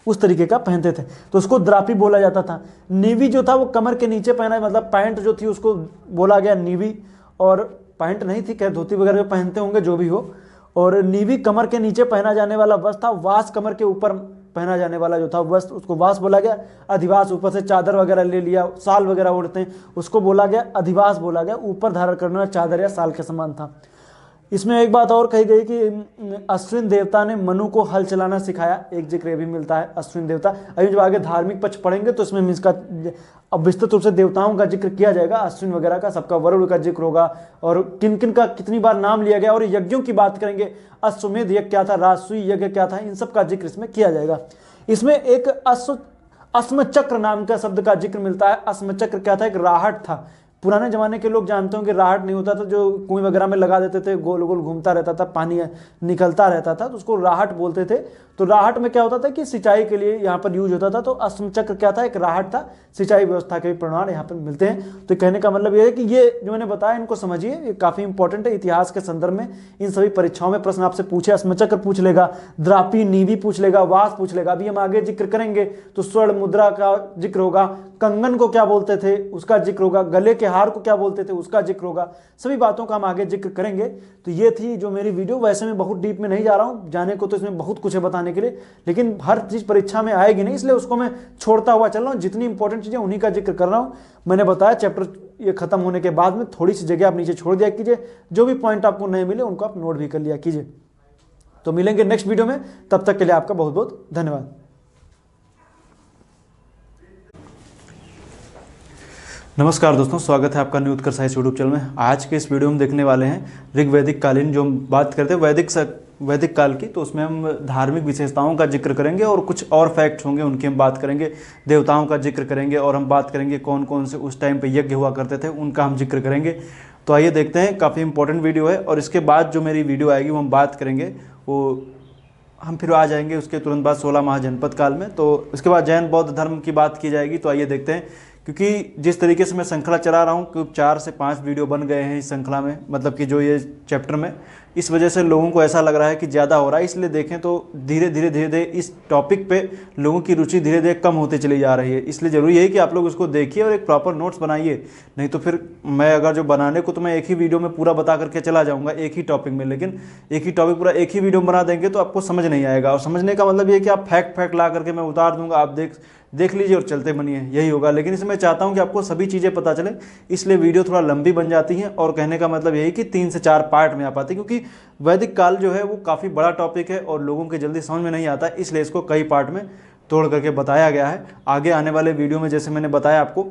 उस तरीके का पहनते थे, तो उसको द्रापी बोला जाता था। नीवी जो था वो कमर के नीचे पहना, मतलब पैंट जो थी उसको बोला गया नीवी, और पैंट नहीं थी, खैर धोती वगैरह पहनते होंगे जो भी हो। और नीवी कमर के नीचे पहना जाने वाला वस्त्र था। वास कमर के ऊपर पहना जाने वाला जो था वस्त्र, उसको वास बोला गया। अधिवास, ऊपर से चादर वगैरह ले लिया, साल वगैरह ओढ़ते हैं, उसको बोला गया अधिवास बोला गया। ऊपर धारण करने वाला चादर या साल के समान था। इसमें एक बात और कही गई कि अश्विन देवता ने मनु को हल चलाना सिखाया, एक जिक्र भी मिलता है अश्विन देवता। अभी जब आगे धार्मिक पक्ष पढ़ेंगे तो इसमें इसका अब विस्तृत रूप से देवताओं का जिक्र किया जाएगा, अश्विन वगैरह का, सबका वरुण का जिक्र होगा, और किन किन का कितनी बार नाम लिया गया, और यज्ञों की बात करेंगे, अश्वमेध यज्ञ क्या था, राजसूय यज्ञ क्या था, इन सब का जिक्र इसमें किया जाएगा। इसमें एक अस्मचक्र नाम का शब्द का जिक्र मिलता है। अस्मचक्र क्या था? एक राहट था। पुराने जमाने के लोग जानते होंगे राहट नहीं होता था, जो कुएं वगैरह में लगा देते थे, गोल गोल घूमता रहता था, पानी निकलता रहता था, तो उसको राहट बोलते थे। तो राहट में क्या होता था कि सिंचाई के लिए यहाँ पर यूज होता था। तो अस्मचक्र क्या था? एक राहट था। सिंचाई व्यवस्था के प्रमाण यहाँ पर मिलते हैं। तो कहने का मतलब ये है कि ये जो मैंने बताया इनको समझिए, ये काफी इंपॉर्टेंट है इतिहास के संदर्भ में। इन सभी परीक्षाओं में प्रश्न आपसे पूछे, अस्मचक्र पूछ लेगा, द्रापी नीवी पूछ लेगा, वास पूछ लेगा। अभी हम आगे जिक्र करेंगे तो स्वर्ण मुद्रा का जिक्र होगा, कंगन को क्या बोलते थे उसका जिक्र होगा, गले के हार को क्या बोलते थे उसका जिक्र होगा। सभी बातों का हम आगे जिक्र करेंगे। तो ये थी जो मेरी वीडियो। वैसे मैं बहुत डीप में नहीं जा रहा हूँ, जाने को तो इसमें बहुत कुछ है बताने के लिए, लेकिन हर चीज परीक्षा में आएगी नहीं, इसलिए उसको मैं छोड़ता हुआ चल रहा हूँ। जितनी इंपॉर्टेंट चीजें उन्हीं का जिक्र कर रहा हूँ। मैंने बताया चैप्टर ये खत्म होने के बाद में थोड़ी सी जगह आप नीचे छोड़ दिया कीजिए, जो भी पॉइंट आपको नहीं मिले उनको आप नोट भी कर लिया कीजिए। तो मिलेंगे नेक्स्ट वीडियो में, तब तक के लिए आपका बहुत बहुत धन्यवाद। नमस्कार दोस्तों, स्वागत है आपका न्यू उत्कर्ष साइंस यूट्यूब चैनल में। आज के इस वीडियो में देखने वाले हैं ऋग्वैदिक कालीन, जो हम बात करते हैं वैदिक काल की, तो उसमें हम धार्मिक विशेषताओं का जिक्र करेंगे और कुछ और फैक्ट्स होंगे उनकी हम बात करेंगे, देवताओं का जिक्र करेंगे, और हम बात करेंगे कौन कौन से उस टाइम पे यज्ञ हुआ करते थे उनका हम जिक्र करेंगे। तो आइए देखते हैं, काफ़ी इंपॉर्टेंट वीडियो है। और इसके बाद जो मेरी वीडियो आएगी वो हम बात करेंगे, वो हम फिर आ जाएंगे उसके तुरंत बाद 16 महाजनपद काल में। तो उसके बाद जैन बौद्ध धर्म की बात की जाएगी। तो आइए देखते हैं, क्योंकि जिस तरीके से मैं श्रृंखला चला रहा हूँ, क्योंकि 4 से 5 वीडियो बन गए हैं इस श्रृंखला में, मतलब कि जो ये चैप्टर में, इस वजह से लोगों को ऐसा लग रहा है कि ज़्यादा हो रहा है। इसलिए देखें तो धीरे धीरे इस टॉपिक पे लोगों की रुचि धीरे धीरे कम होती चली जा रही है। इसलिए ज़रूरी है कि आप लोग उसको देखिए और एक प्रॉपर नोट्स बनाइए। नहीं तो फिर मैं अगर जो बनाने को तो मैं एक ही वीडियो में पूरा बता करके चला जाऊँगा एक ही टॉपिक में, लेकिन एक ही टॉपिक पूरा एक ही वीडियो में बना देंगे तो आपको समझ नहीं आएगा। और समझने का मतलब ये है कि आप फैक्ट ला करके मैं उतार दूंगा, आप देख लीजिए और चलते बनिए, यही होगा। लेकिन इसमें मैं चाहता हूं कि आपको सभी चीज़ें पता चले, इसलिए वीडियो थोड़ा लंबी बन जाती है। और कहने का मतलब यही कि 3 से 4 पार्ट में आ पाती है, क्योंकि वैदिक काल जो है वो काफ़ी बड़ा टॉपिक है और लोगों के जल्दी समझ में नहीं आता, इसलिए इसको कई पार्ट में तोड़ करके बताया गया है। आगे आने वाले वीडियो में जैसे मैंने बताया आपको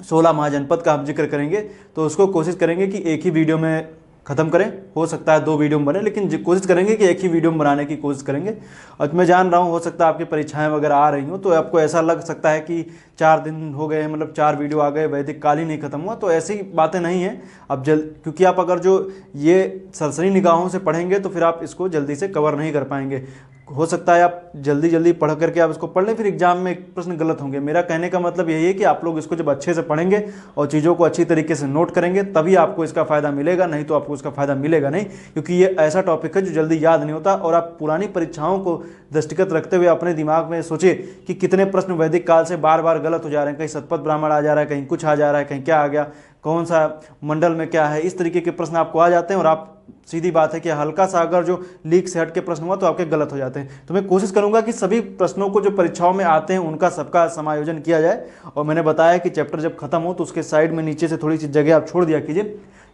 16 महाजनपद का हम जिक्र करेंगे, तो उसको कोशिश करेंगे कि एक ही वीडियो में ख़त्म करें। हो सकता है 2 वीडियो में बने, लेकिन कोशिश करेंगे कि एक ही वीडियो में बनाने की कोशिश करेंगे। और मैं जान रहा हूँ हो सकता है आपकी परीक्षाएं वगैरह आ रही हो, तो आपको ऐसा लग सकता है कि 4 दिन हो गए, मतलब 4 वीडियो आ गए, वैदिक काल ही नहीं खत्म हुआ। तो ऐसी बातें नहीं हैं। अब क्योंकि आप अगर जो ये सरसरी निगाहों से पढ़ेंगे तो फिर आप इसको जल्दी से कवर नहीं कर पाएंगे। हो सकता है आप जल्दी जल्दी पढ़ करके आप इसको पढ़ लें, फिर एग्जाम में प्रश्न गलत होंगे। मेरा कहने का मतलब यही है कि आप लोग इसको जब अच्छे से पढ़ेंगे और चीज़ों को अच्छी तरीके से नोट करेंगे तभी आपको इसका फ़ायदा मिलेगा, नहीं तो आपको इसका फ़ायदा मिलेगा नहीं। क्योंकि ये ऐसा टॉपिक है जो जल्दी याद नहीं होता। और आप पुरानी परीक्षाओं को दृष्टिगत रखते हुए अपने दिमाग में सोचिए कि कितने प्रश्न वैदिक काल से बार बार गलत हो जा रहे हैं। कहीं शतपथ ब्राह्मण आ जा रहा है, कहीं कुछ आ जा रहा है, कहीं क्या आ गया, कौन सा मंडल में क्या है, इस तरीके के प्रश्न आपको आ जाते हैं। और आप सीधी बात है कि हल्का सा अगर जो लीक से हट के प्रश्न हुआ तो आपके गलत हो जाते हैं। तो मैं कोशिश करूंगा कि सभी प्रश्नों को जो परीक्षाओं में आते हैं उनका सबका समायोजन किया जाए। और मैंने बताया कि चैप्टर जब खत्म हो तो उसके साइड में नीचे से थोड़ी सी जगह आप छोड़ दिया कीजिए,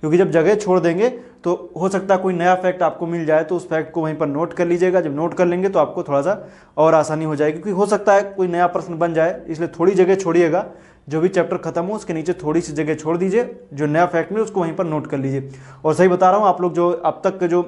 क्योंकि जब जगह छोड़ देंगे तो हो सकता है कोई नया फैक्ट आपको मिल जाए, तो उस फैक्ट को वहीं पर नोट कर लीजिएगा। जब नोट कर लेंगे तो आपको थोड़ा सा और आसानी हो जाएगी, क्योंकि हो सकता है कोई नया प्रश्न बन जाए, इसलिए थोड़ी जगह छोड़िएगा। जो भी चैप्टर खत्म हो उसके नीचे थोड़ी सी जगह छोड़ दीजिए, जो नया फैक्ट मिले उसको वहीं पर नोट कर लीजिए। और सही बता रहा हूँ, आप लोग जो अब तक के जो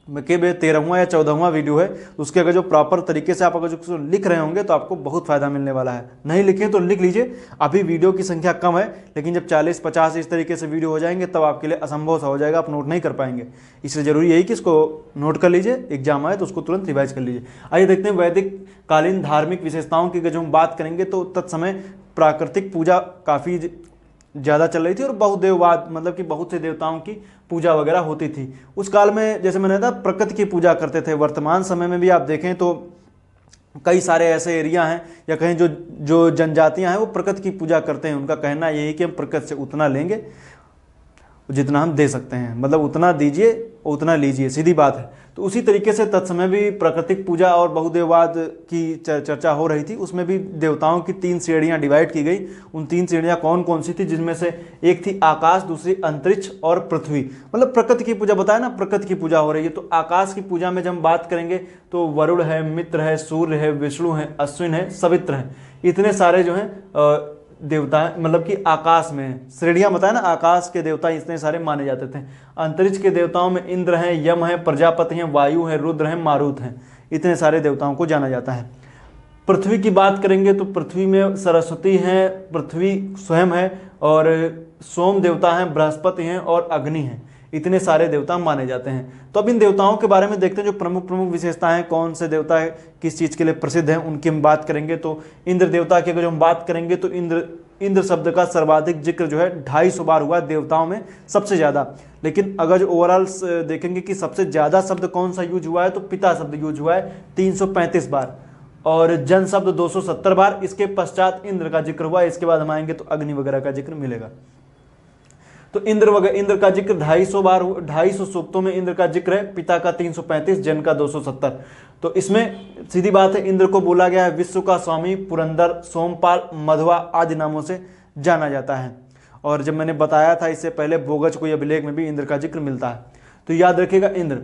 के 13वां या 14वां वीडियो है उसके अगर जो प्रॉपर तरीके से आप अगर जो लिख रहे होंगे तो आपको बहुत फ़ायदा मिलने वाला है। नहीं लिखें तो लिख लीजिए। अभी वीडियो की संख्या कम है, लेकिन जब 40-50 इस तरीके से वीडियो हो जाएंगे तब आपके लिए असंभव सा हो जाएगा, आप नोट नहीं कर पाएंगे। इसलिए ज़रूरी यही कि इसको नोट कर लीजिए, एग्जाम आए तो उसको तुरंत रिवाइज कर लीजिए। आइए देखते हैं वैदिक कालीन धार्मिक विशेषताओं की जब हम बात करेंगे तो तत्समय प्राकृतिक पूजा काफ़ी ज़्यादा चल रही थी और बहुदेववाद, मतलब कि बहुत से देवताओं की पूजा वगैरह होती थी। उस काल में जैसे मैंने कहा प्रकृति की पूजा करते थे। वर्तमान समय में भी आप देखें तो कई सारे ऐसे एरिया हैं या कहीं जो जनजातियां हैं वो प्रकृति की पूजा करते हैं। उनका कहना यही कि हम प्रकृति से उतना लेंगे जितना हम दे सकते हैं, मतलब उतना दीजिए उतना लीजिए, सीधी बात है। तो उसी तरीके से तत्समय भी प्राकृतिक पूजा और बहुदेववाद की चर्चा हो रही थी। उसमें भी देवताओं की 3 श्रेणियां डिवाइड की गई। उन 3 श्रेणियां कौन कौन सी थी, जिनमें से एक थी आकाश, दूसरी अंतरिक्ष और पृथ्वी। मतलब प्रकृति की पूजा, बताया ना प्रकृति की पूजा हो रही है। तो आकाश की पूजा में जब हम बात करेंगे तो वरुण है, मित्र है, सूर्य है, विष्णु है, अश्विन है, सवित्र है, इतने सारे जो हैं देवता, मतलब कि आकाश में श्रेणियां बताया ना, आकाश के देवता इतने सारे माने जाते थे। अंतरिक्ष के देवताओं में इंद्र हैं, यम है, प्रजापति हैं, वायु है, रुद्र हैं, मारुत हैं, इतने सारे देवताओं को जाना जाता है। पृथ्वी की बात करेंगे तो पृथ्वी में सरस्वती हैं, पृथ्वी स्वयं है, और सोम देवता हैं, बृहस्पति हैं और अग्नि हैं। इतने सारे देवता माने जाते हैं। तो अब इन देवताओं के बारे में देखते हैं जो प्रमुख प्रमुख विशेषताएं, कौन से देवता है किस चीज़ के लिए प्रसिद्ध हैं, उनकी हम बात करेंगे। तो इंद्र देवता की अगर हम बात करेंगे तो इंद्र शब्द का सर्वाधिक जिक्र जो है 250 बार हुआ देवताओं में, सबसे ज़्यादा। लेकिन अगर जो ओवरऑल देखेंगे कि सबसे ज़्यादा शब्द कौन सा यूज हुआ है तो पिता शब्द यूज हुआ है 335 बार, और जन शब्द 270 बार। इसके पश्चात इंद्र का जिक्र हुआ, इसके बाद हम आएंगे तो अग्नि वगैरह का जिक्र मिलेगा। तो इंद्र का जिक्र 250 बार, 250 सूक्तों में इंद्र का जिक्र है, पिता का 335, जन का 270। तो इसमें सीधी बात है, इंद्र को बोला गया है विश्व का स्वामी, पुरंदर, सोमपाल, मधवा आदि नामों से जाना जाता है। और जब मैंने बताया था इससे पहले बोगज कोई अभिलेख में भी इंद्र का जिक्र मिलता है, तो याद रखिएगा इंद्र।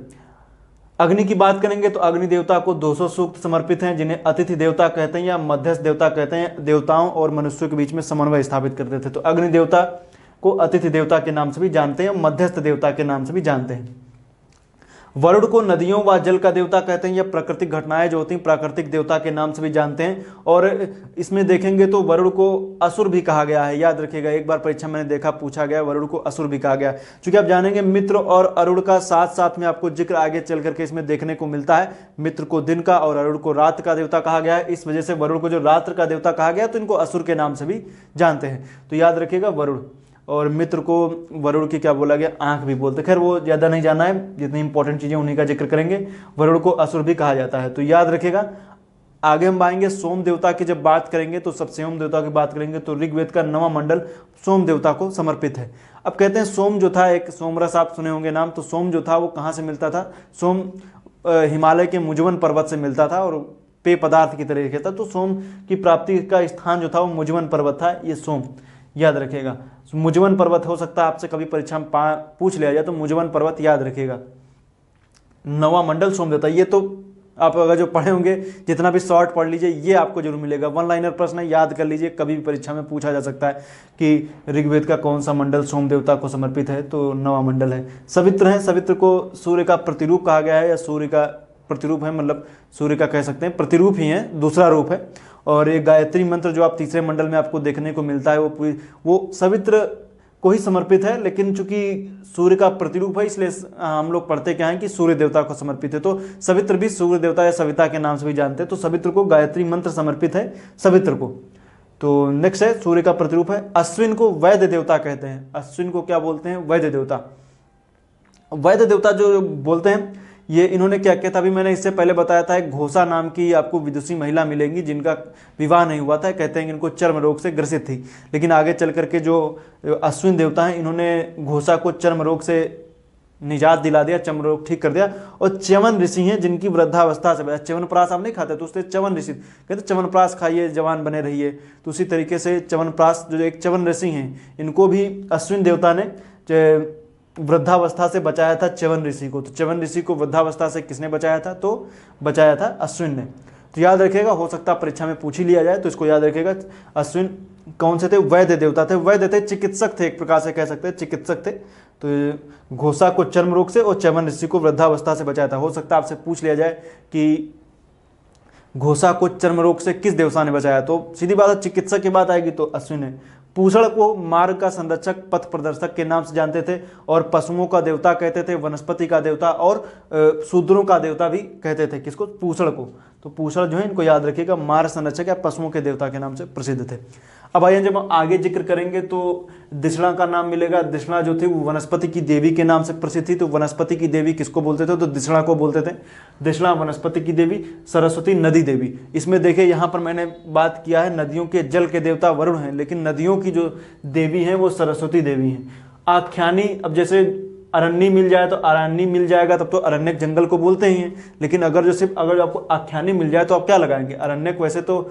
अग्नि की बात करेंगे तो अग्नि देवता को 200 सूक्त समर्पित हैं, जिन्हें अतिथि देवता कहते हैं या मध्यस्थ देवता कहते हैं। देवताओं और मनुष्यों के बीच में समन्वय स्थापित करते थे। तो अग्नि देवता को अतिथि देवता के नाम से भी जानते हैं, मध्यस्थ देवता के नाम से भी जानते हैं। वरुण को नदियों व जल का देवता कहते हैं, या प्राकृतिक घटनाएं जो होती हैं प्राकृतिक देवता के नाम से भी जानते हैं। और इसमें देखेंगे तो वरुण को असुर भी कहा गया है। याद रखिएगा, एक बार परीक्षा मैंने देखा पूछा गया, वरुण को असुर भी कहा गया। चूंकि आप जानेंगे मित्र और अरुण का साथ साथ में आपको जिक्र आगे चल करके इसमें देखने को मिलता है। मित्र को दिन का और अरुण को रात का देवता कहा गया है। इस वजह से वरुण को जो रात्र का देवता कहा गया, तो इनको असुर के नाम से भी जानते हैं। तो याद रखिएगा वरुण, और मित्र को वरुण की क्या बोला गया, आंख भी बोलते। खैर वो ज़्यादा नहीं जाना है, जितनी इंपॉर्टेंट चीज़ें उन्हीं का जिक्र करेंगे। वरुण को असुर भी कहा जाता है, तो याद रखिएगा। आगे हम आएंगे सोम देवता की जब बात करेंगे तो सबसे सोम देवता की बात करेंगे तो ऋग्वेद का 9वां मंडल सोम देवता को समर्पित है। अब कहते हैं सोम जो था, एक सोमरस आप सुने होंगे नाम, तो सोम जो था वो कहाँ से मिलता था? सोम हिमालय के मुजवन पर्वत से मिलता था और पेय पदार्थ की तरह था। तो सोम की प्राप्ति का स्थान जो था वो मुजवन पर्वत था, ये सोम याद रखिएगा। मुजवन पर्वत हो सकता है आपसे कभी परीक्षा में पूछ लिया जाए, तो मुजवन पर्वत याद रखिएगा। 9वां मंडल सोम देवता, ये तो आप अगर जो पढ़े होंगे, जितना भी शॉर्ट पढ़ लीजिए, ये आपको जरूर मिलेगा। वन लाइनर प्रश्न याद कर लीजिए, कभी भी परीक्षा में पूछा जा सकता है कि ऋग्वेद का कौन सा मंडल सोम देवता को समर्पित है, तो 9वां मंडल है। सवित्र है, सवित्र को सूर्य का प्रतिरूप कहा गया है, या सूर्य का प्रतिरूप है, मतलब सूर्य का कह सकते हैं, प्रतिरूप ही है, दूसरा रूप है। और ये गायत्री मंत्र जो आप तीसरे मंडल में आपको देखने को मिलता है, वो सवित्र को ही समर्पित है, लेकिन चूंकि सूर्य का प्रतिरूप है इसलिए हम लोग पढ़ते क्या है कि सूर्य देवता को समर्पित है। तो सवित्र भी सूर्य देवता या सविता के नाम से भी जानते हैं, तो सवित्र को गायत्री मंत्र समर्पित है, सवित्र को। तो नेक्स्ट है, सूर्य का प्रतिरूप है। अश्विन को वैद्य देवता कहते हैं। अश्विन को क्या बोलते हैं? वैद्य देवता। वैद्य देवता जो बोलते हैं, ये इन्होंने क्या किया था, अभी मैंने इससे पहले बताया था, एक घोषा नाम की आपको विदुषी महिला मिलेंगी जिनका विवाह नहीं हुआ था। कहते हैं कि इनको चर्म रोग से ग्रसित थी, लेकिन आगे चल करके जो अश्विन देवता हैं, इन्होंने घोषा को चर्म रोग से निजात दिला दिया, चर्म रोग ठीक कर दिया। और च्यवन ऋषि हैं जिनकी वृद्धावस्था से, च्यवनप्राश आप नहीं खाते तो उससे च्यवन ऋषि कहते च्यवनप्राश खाइए, जवान बने रहिए। तो उसी तरीके से च्यवनप्राश जो एक च्यवन ऋषि हैं, इनको भी अश्विन देवता ने वृद्धावस्था से बचाया था, च्यवन ऋषि को। तो च्यवन ऋषि को वृद्धावस्था से किसने बचाया था? तो बचाया था अश्विन ने। तो याद रखिएगा, हो सकता है परीक्षा में पूछ ही लिया जाए, तो इसको याद रखिएगा। अश्विन कौन से थे? वैद्य देवता थे। वैद्य थे, चिकित्सक थे, एक प्रकार से कह सकते हैं चिकित्सक थे। तो घोषा को चर्म रोग से और च्यवन ऋषि को वृद्धावस्था से बचाया था। हो सकता है आपसे पूछ लिया जाए कि घोषा को चर्म रोग से किस देवता ने बचाया, तो सीधी बात है चिकित्सक की बात आएगी तो अश्विन है। पूषण को मार्ग का संरक्षक, पथ प्रदर्शक के नाम से जानते थे, और पशुओं का देवता कहते थे, वनस्पति का देवता और शूद्रों का देवता भी कहते थे। किसको? पूषण को। तो पूषण जो है, इनको याद रखिएगा, मार्ग संरक्षक या पशुओं के देवता के नाम से प्रसिद्ध थे। अब आइए, जब हम आगे जिक्र करेंगे तो दिशणा का नाम मिलेगा। दिशणा जो थी वो वनस्पति की देवी के नाम से प्रसिद्ध थी। तो वनस्पति की देवी किसको बोलते थे? तो दिशणा को बोलते थे। दिशणा वनस्पति की देवी। सरस्वती नदी देवी। इसमें देखिए, यहाँ पर मैंने बात किया है, नदियों के जल के देवता वरुण हैं, लेकिन नदियों की जो देवी हैं वो सरस्वती देवी हैं। आख्यानी, अब जैसे अरण्य मिल जाए तो अरण्य मिल जाएगा, तब तो अरण्यक जंगल को बोलते ही हैं, लेकिन अगर आपको आख्यानी मिल जाए तो आप क्या लगाएंगे? अरण्यक। वैसे तो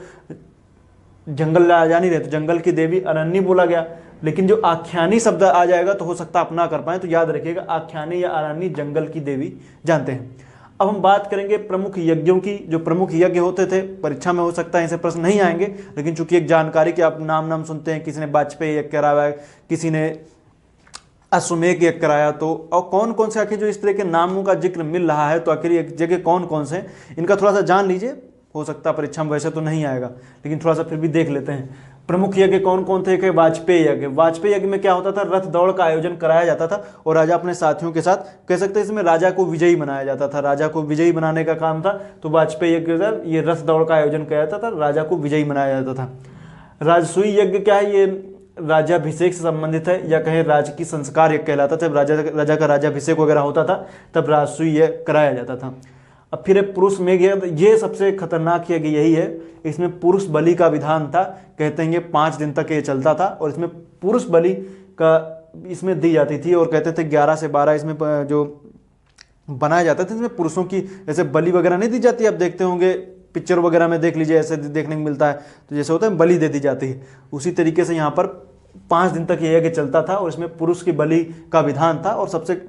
जंगल जा नहीं रहे, तो जंगल की देवी अरण्य बोला गया, लेकिन जो आख्यानी शब्द आ जाएगा तो हो सकता आप ना कर पाए, तो याद रखिएगा आख्यानी या अरण्य जंगल की देवी जानते हैं। अब हम बात करेंगे प्रमुख यज्ञों की। जो प्रमुख यज्ञ होते थे, परीक्षा में हो सकता है ऐसे प्रश्न नहीं आएंगे, लेकिन चूंकि एक जानकारी कि आप नाम सुनते हैं, किसी ने वाजपेयी यज्ञ कराया, किसी ने अश्वमेध यज्ञ कराया, तो और कौन कौन से आखिर जो इस तरह के नामों का जिक्र मिल रहा है, तो आखिर ये जगह कौन कौन से हैं, इनका थोड़ा सा जान लीजिए। हो सकता है परीक्षा में वैसे तो नहीं आएगा, लेकिन थोड़ा सा फिर भी देख लेते हैं। प्रमुख यज्ञ कौन कौन थे? कि वाजपेयी यज्ञ। वाजपेयी यज्ञ में क्या होता था? रथ दौड़ का आयोजन कराया जाता था, और राजा अपने साथियों के साथ, कह सकते हैं इसमें राजा को विजयी बनाया जाता था। राजा को विजयी बनाने का काम था, तो वाजपेयी यज्ञ ये रथ दौड़ का आयोजन किया जाता था, राजा को विजयी बनाया जाता था। राजसूय यज्ञ क्या है? ये राज्याभिषेक से संबंधित है, या कहें राजकीय संस्कार यज्ञ कहलाता था। जब राजा का राज्याभिषेक वगैरह होता था तब राजसूय यज्ञ कराया जाता था। अब फिर पुरुष मेघ यज्ञ, ये सबसे खतरनाक यज्ञ यही है। इसमें पुरुष बलि का विधान था। कहते हैं ये 5 दिन तक ये चलता था, और इसमें पुरुष बलि का इसमें दी जाती थी, और कहते थे 11 से 12 इसमें जो बनाया जाता था, इसमें पुरुषों की जैसे बलि वगैरह नहीं दी जाती। आप देखते होंगे पिक्चर वगैरह में, देख लीजिए, ऐसे देखने को मिलता है, तो जैसे होता है बलि दे दी जाती है, उसी तरीके से यहाँ पर 5 दिन तक ये यज्ञ चलता था, और इसमें पुरुष की बलि का विधान था। और सबसे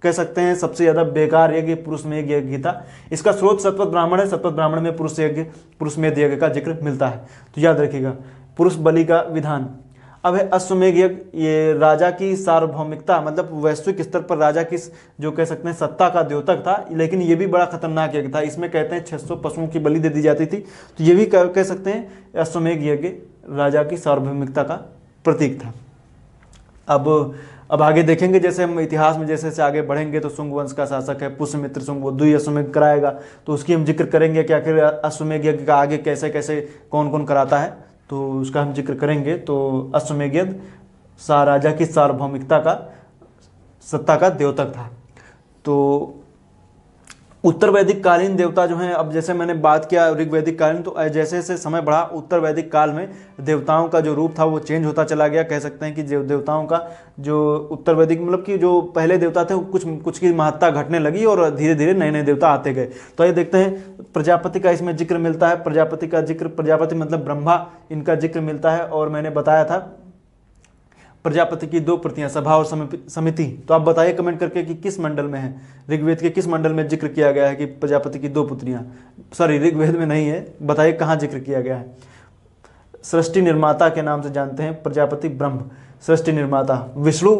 कह सकते हैं सबसे ज्यादा बेकार यज्ञ पुरुष मेघ यज्ञ था। इसका स्रोत सतपथ ब्राह्मण है। सतपथ ब्राह्मण में पुरुष मेघ यज्ञ का जिक्र मिलता है, तो याद रखिएगा पुरुष बलि का विधान। अब है अश्वमेध यज्ञ। ये राजा की सार्वभौमिकता, मतलब वैश्विक स्तर पर राजा की जो कह सकते हैं सत्ता का द्योतक था, लेकिन ये भी बड़ा खतरनाक यज्ञ था। इसमें कहते हैं 600 पशुओं की बलि दे दी जाती थी, तो ये भी कह सकते हैं अश्वमेध यज्ञ राजा की सार्वभौमिकता का प्रतीक था। अब आगे देखेंगे, जैसे हम इतिहास में जैसे से आगे बढ़ेंगे, तो शुंग वंश का शासक है पुष्यमित्र शुंग, वो द्वि अश्वमेध कराएगा, तो उसकी हम जिक्र करेंगे कि आखिर अश्वमेध यज्ञ का आगे कैसे कैसे कौन कौन कराता है, तो उसका हम जिक्र करेंगे। तो अश्वमेध यज्ञ राजा की सार्वभौमिकता का, सत्ता का द्योतक था। तो उत्तर वैदिक कालीन देवता जो हैं, अब जैसे मैंने बात किया ऋग्वैदिक कालीन, तो जैसे जैसे समय बढ़ा उत्तर वैदिक काल में देवताओं का जो रूप था वो चेंज होता चला गया। कह सकते हैं कि जो देवताओं का जो उत्तर वैदिक, मतलब कि जो पहले देवता थे कुछ की महत्ता घटने लगी, और धीरे धीरे नए नए देवता आते गए। तो ये देखते हैं प्रजापति का इसमें जिक्र मिलता है। प्रजापति का जिक्र, प्रजापति मतलब ब्रह्मा, इनका जिक्र मिलता है। और मैंने बताया था प्रजापति की 2 प्रतियां, सभा और समिति। तो आप बताइए कमेंट करके कि किस मंडल में है, ऋग्वेद के किस मंडल में जिक्र किया गया है कि प्रजापति की 2 पुत्रियां। सॉरी, ऋग्वेद में नहीं है, बताइए कहाँ जिक्र किया गया है। सृष्टि निर्माता के नाम से जानते हैं प्रजापति ब्रह्म, सृष्टि निर्माता। विष्णु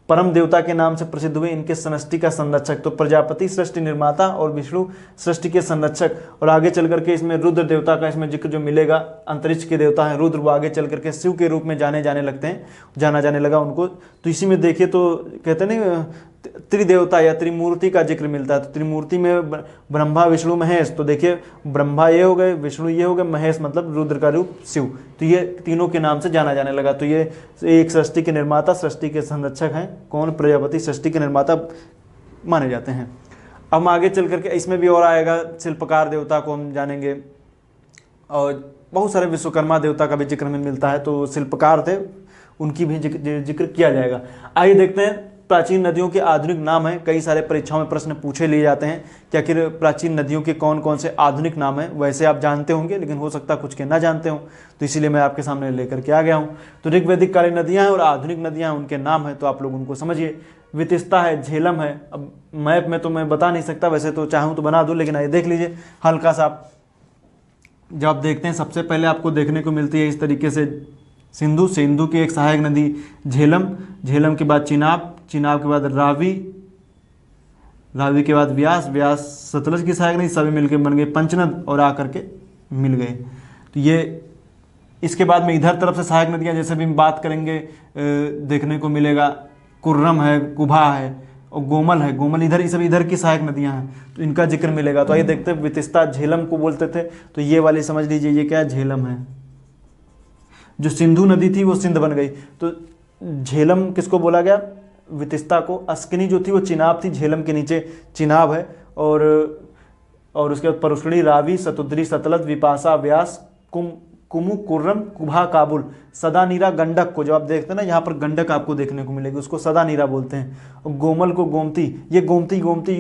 परम देवता के नाम से प्रसिद्ध हुए, इनके सृष्टि का संरक्षक। तो प्रजापति सृष्टि निर्माता और विष्णु सृष्टि के संरक्षक। और आगे चल करके इसमें रुद्र देवता का इसमें जिक्र जो मिलेगा, अंतरिक्ष के देवता हैं रुद्र, वो आगे चल करके शिव के रूप में जाने लगते हैं, जाना जाने लगा उनको। तो इसी में देखिए तो कहते हैं नहीं, त्रिदेवता या त्रिमूर्ति का जिक्र मिलता है। तो त्रिमूर्ति में ब्रह्मा विष्णु महेश। तो देखिए ब्रह्मा ये हो गए, विष्णु ये हो गए, महेश मतलब रुद्र का रूप शिव। तो ये तीनों के नाम से जाना जाने लगा। तो ये एक सृष्टि के निर्माता, सृष्टि के संरक्षक हैं। कौन? प्रजापति सृष्टि के निर्माता माने जाते हैं। अब हम आगे चल करके इसमें भी और आएगा, शिल्पकार देवता को हम जानेंगे और बहुत सारे विश्वकर्मा देवता का भी जिक्र में मिलता है। तो शिल्पकार थे, उनकी भी जिक्र किया जाएगा। आइए देखते हैं प्राचीन नदियों के आधुनिक नाम हैं। कई सारे परीक्षाओं में प्रश्न पूछे लिए जाते हैं कि आखिर प्राचीन नदियों के कौन कौन से आधुनिक नाम हैं। वैसे आप जानते होंगे, लेकिन हो सकता है कुछ के ना जानते हो, तो इसीलिए मैं आपके सामने लेकर के आ गया हूँ। तो ऋग्वैदिक कालीन नदियाँ हैं और आधुनिक नदियाँ हैं, उनके नाम हैं, तो आप लोग उनको समझिए। वितिस्ता है, झेलम है। अब मैप में तो मैं बता नहीं सकता, वैसे तो चाहूँ तो बना दूँ, लेकिन आइए देख लीजिए हल्का सा। जब आप देखते हैं सबसे पहले आपको देखने को मिलती है इस तरीके से सिंधु, सिंधु की एक सहायक नदी झेलम, झेलम के बाद चिनाब, चिनाब के बाद रावी, रावी के बाद व्यास, व्यास सतलज की सहायक नदी, सभी मिलकर बन गए पंचनद और आकर के मिल गए। तो ये इसके बाद में इधर तरफ से सहायक नदियाँ जैसे भी हम बात करेंगे देखने को मिलेगा, कुर्रम है, कुभा है और गोमल है। गोमल इधर, ये सब इधर की सहायक नदियाँ हैं, तो इनका जिक्र मिलेगा। तो आइए देखते हैं, वितिस्ता झेलम को बोलते थे, तो ये वाली समझ लीजिए, ये क्या है? झेलम है। जो सिंधु नदी थी वो सिंध बन गई, तो झेलम किसको बोला गया? वितिस्ता को। अस्किनी जो थी वो चिनाब थी, झेलम के नीचे चिनाब है। और उसके बाद परुष्णी, रावी, सतुद्री, सतलज, विपाशा, व्यास, कुमु, कुर्रम, कुभा, काबुल, सदानीरा, गंडक को जो आप देखते हैं ना, यहाँ पर गंडक आपको देखने को मिलेगी, उसको सदानीरा बोलते हैं। और गोमल को गोमती, ये गोमती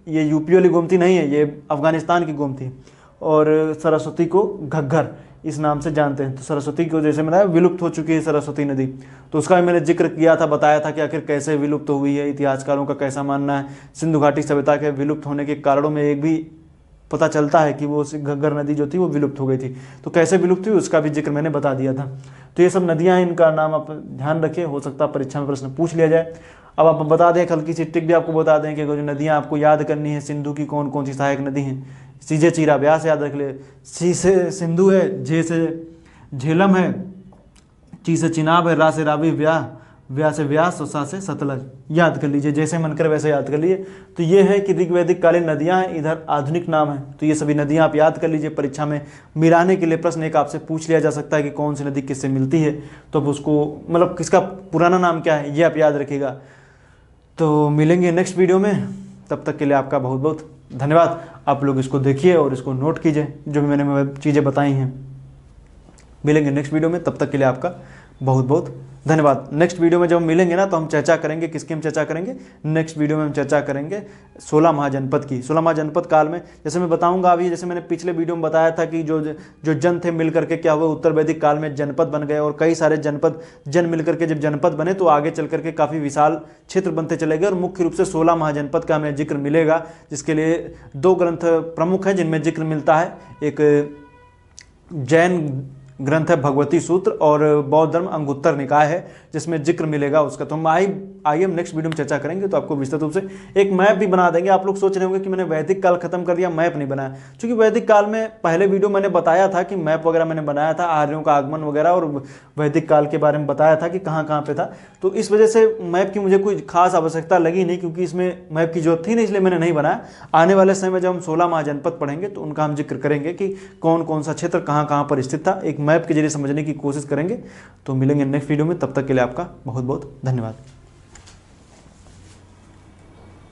ये यूपी वाली गोमती नहीं है, ये अफगानिस्तान की गोमती। और सरस्वती को घग्गर इस नाम से जानते हैं। तो सरस्वती को जैसे मैंने विलुप्त हो चुकी है सरस्वती नदी, तो उसका भी मैंने जिक्र किया था, बताया था कि आखिर कैसे विलुप्त हुई है, इतिहासकारों का कैसा मानना है। सिंधु घाटी सभ्यता के विलुप्त होने के कारणों में एक भी पता चलता है कि वो घग्गर नदी जो थी वो विलुप्त हो गई थी। तो कैसे विलुप्त हुई उसका भी जिक्र मैंने बता दिया था। तो ये सब नदियाँ हैं, इनका नाम आप ध्यान रखें, हो सकता है परीक्षा में प्रश्न पूछ लिया जाए। अब आप बता दें, हल्की सी ट्रिक भी आपको बता दें कि जो नदियाँ आपको याद करनी है सिंधु की कौन कौन सी सहायक नदी हैं। सीजे चीरा व्यास याद रख ले, सी से सिंधु है, जे से झेलम है, ची से चिनाब है, रा से रावी, व्या से व्यास और सा से सतलज। याद कर लीजिए, जैसे मन करे वैसे याद कर लीजिए। तो ये है कि ऋग्वैदिक कालीन नदियाँ हैं, इधर आधुनिक नाम है। तो ये सभी नदियाँ आप याद कर लीजिए, परीक्षा में मिलाने के लिए प्रश्न एक आपसे पूछ लिया जा सकता है कि कौन सी नदी किससे मिलती है, तो अब उसको मतलब किसका पुराना नाम क्या है ये आप याद रखिएगा। तो मिलेंगे नेक्स्ट वीडियो में, तब तक के लिए आपका बहुत बहुत धन्यवाद। आप लोग इसको देखिए और इसको नोट कीजिए जो भी मैंने चीज़ें बताई हैं। मिलेंगे नेक्स्ट वीडियो में, तब तक के लिए आपका बहुत बहुत धन्यवाद। नेक्स्ट वीडियो में जब हम मिलेंगे ना, तो हम चर्चा करेंगे, किसकी हम चर्चा करेंगे? नेक्स्ट वीडियो में हम चर्चा करेंगे 16 महाजनपद की। 16 महाजनपद काल में जैसे मैं बताऊंगा अभी, जैसे मैंने पिछले वीडियो में बताया था कि जो जन थे मिल करके क्या हुआ, उत्तर वैदिक काल में जनपद बन गए और कई सारे जन मिल करके जब जनपद बने तो आगे चल करके काफ़ी विशाल क्षेत्र बनते चले गए। और मुख्य रूप से 16 महाजनपद का हमें जिक्र मिलेगा, जिसके लिए 2 ग्रंथ प्रमुख हैं जिनमें जिक्र मिलता है। एक जैन ग्रंथ है भगवती सूत्र और बौद्ध धर्म अंगुत्तर निकाय है जिसमें जिक्र मिलेगा उसका। तो हम आइए हम नेक्स्ट वीडियो में चर्चा करेंगे, तो आपको विस्तृत रूप से एक मैप भी बना देंगे। आप लोग सोच रहे होंगे कि मैंने वैदिक काल खत्म कर दिया, मैप नहीं बनाया, क्योंकि वैदिक काल में पहले वीडियो मैंने बताया था कि मैप वगैरह मैंने बनाया था, आर्यों का आगमन वगैरह और वैदिक काल के बारे में बताया था कि कहाँ कहाँ पे था। तो इस वजह से मैप की मुझे कोई खास आवश्यकता लगी नहीं, क्योंकि इसमें मैप की जरूरत थी नहीं, इसलिए मैंने नहीं बनाया। आने वाले समय में जब हम 16 महाजनपद पढ़ेंगे तो उनका हम जिक्र करेंगे कि कौन कौन सा क्षेत्र कहाँ कहाँ पर स्थित था, एक मैप के जरिए समझने की कोशिश करेंगे। तो मिलेंगे नेक्स्ट वीडियो में, तब तक के लिए आपका बहुत बहुत धन्यवाद।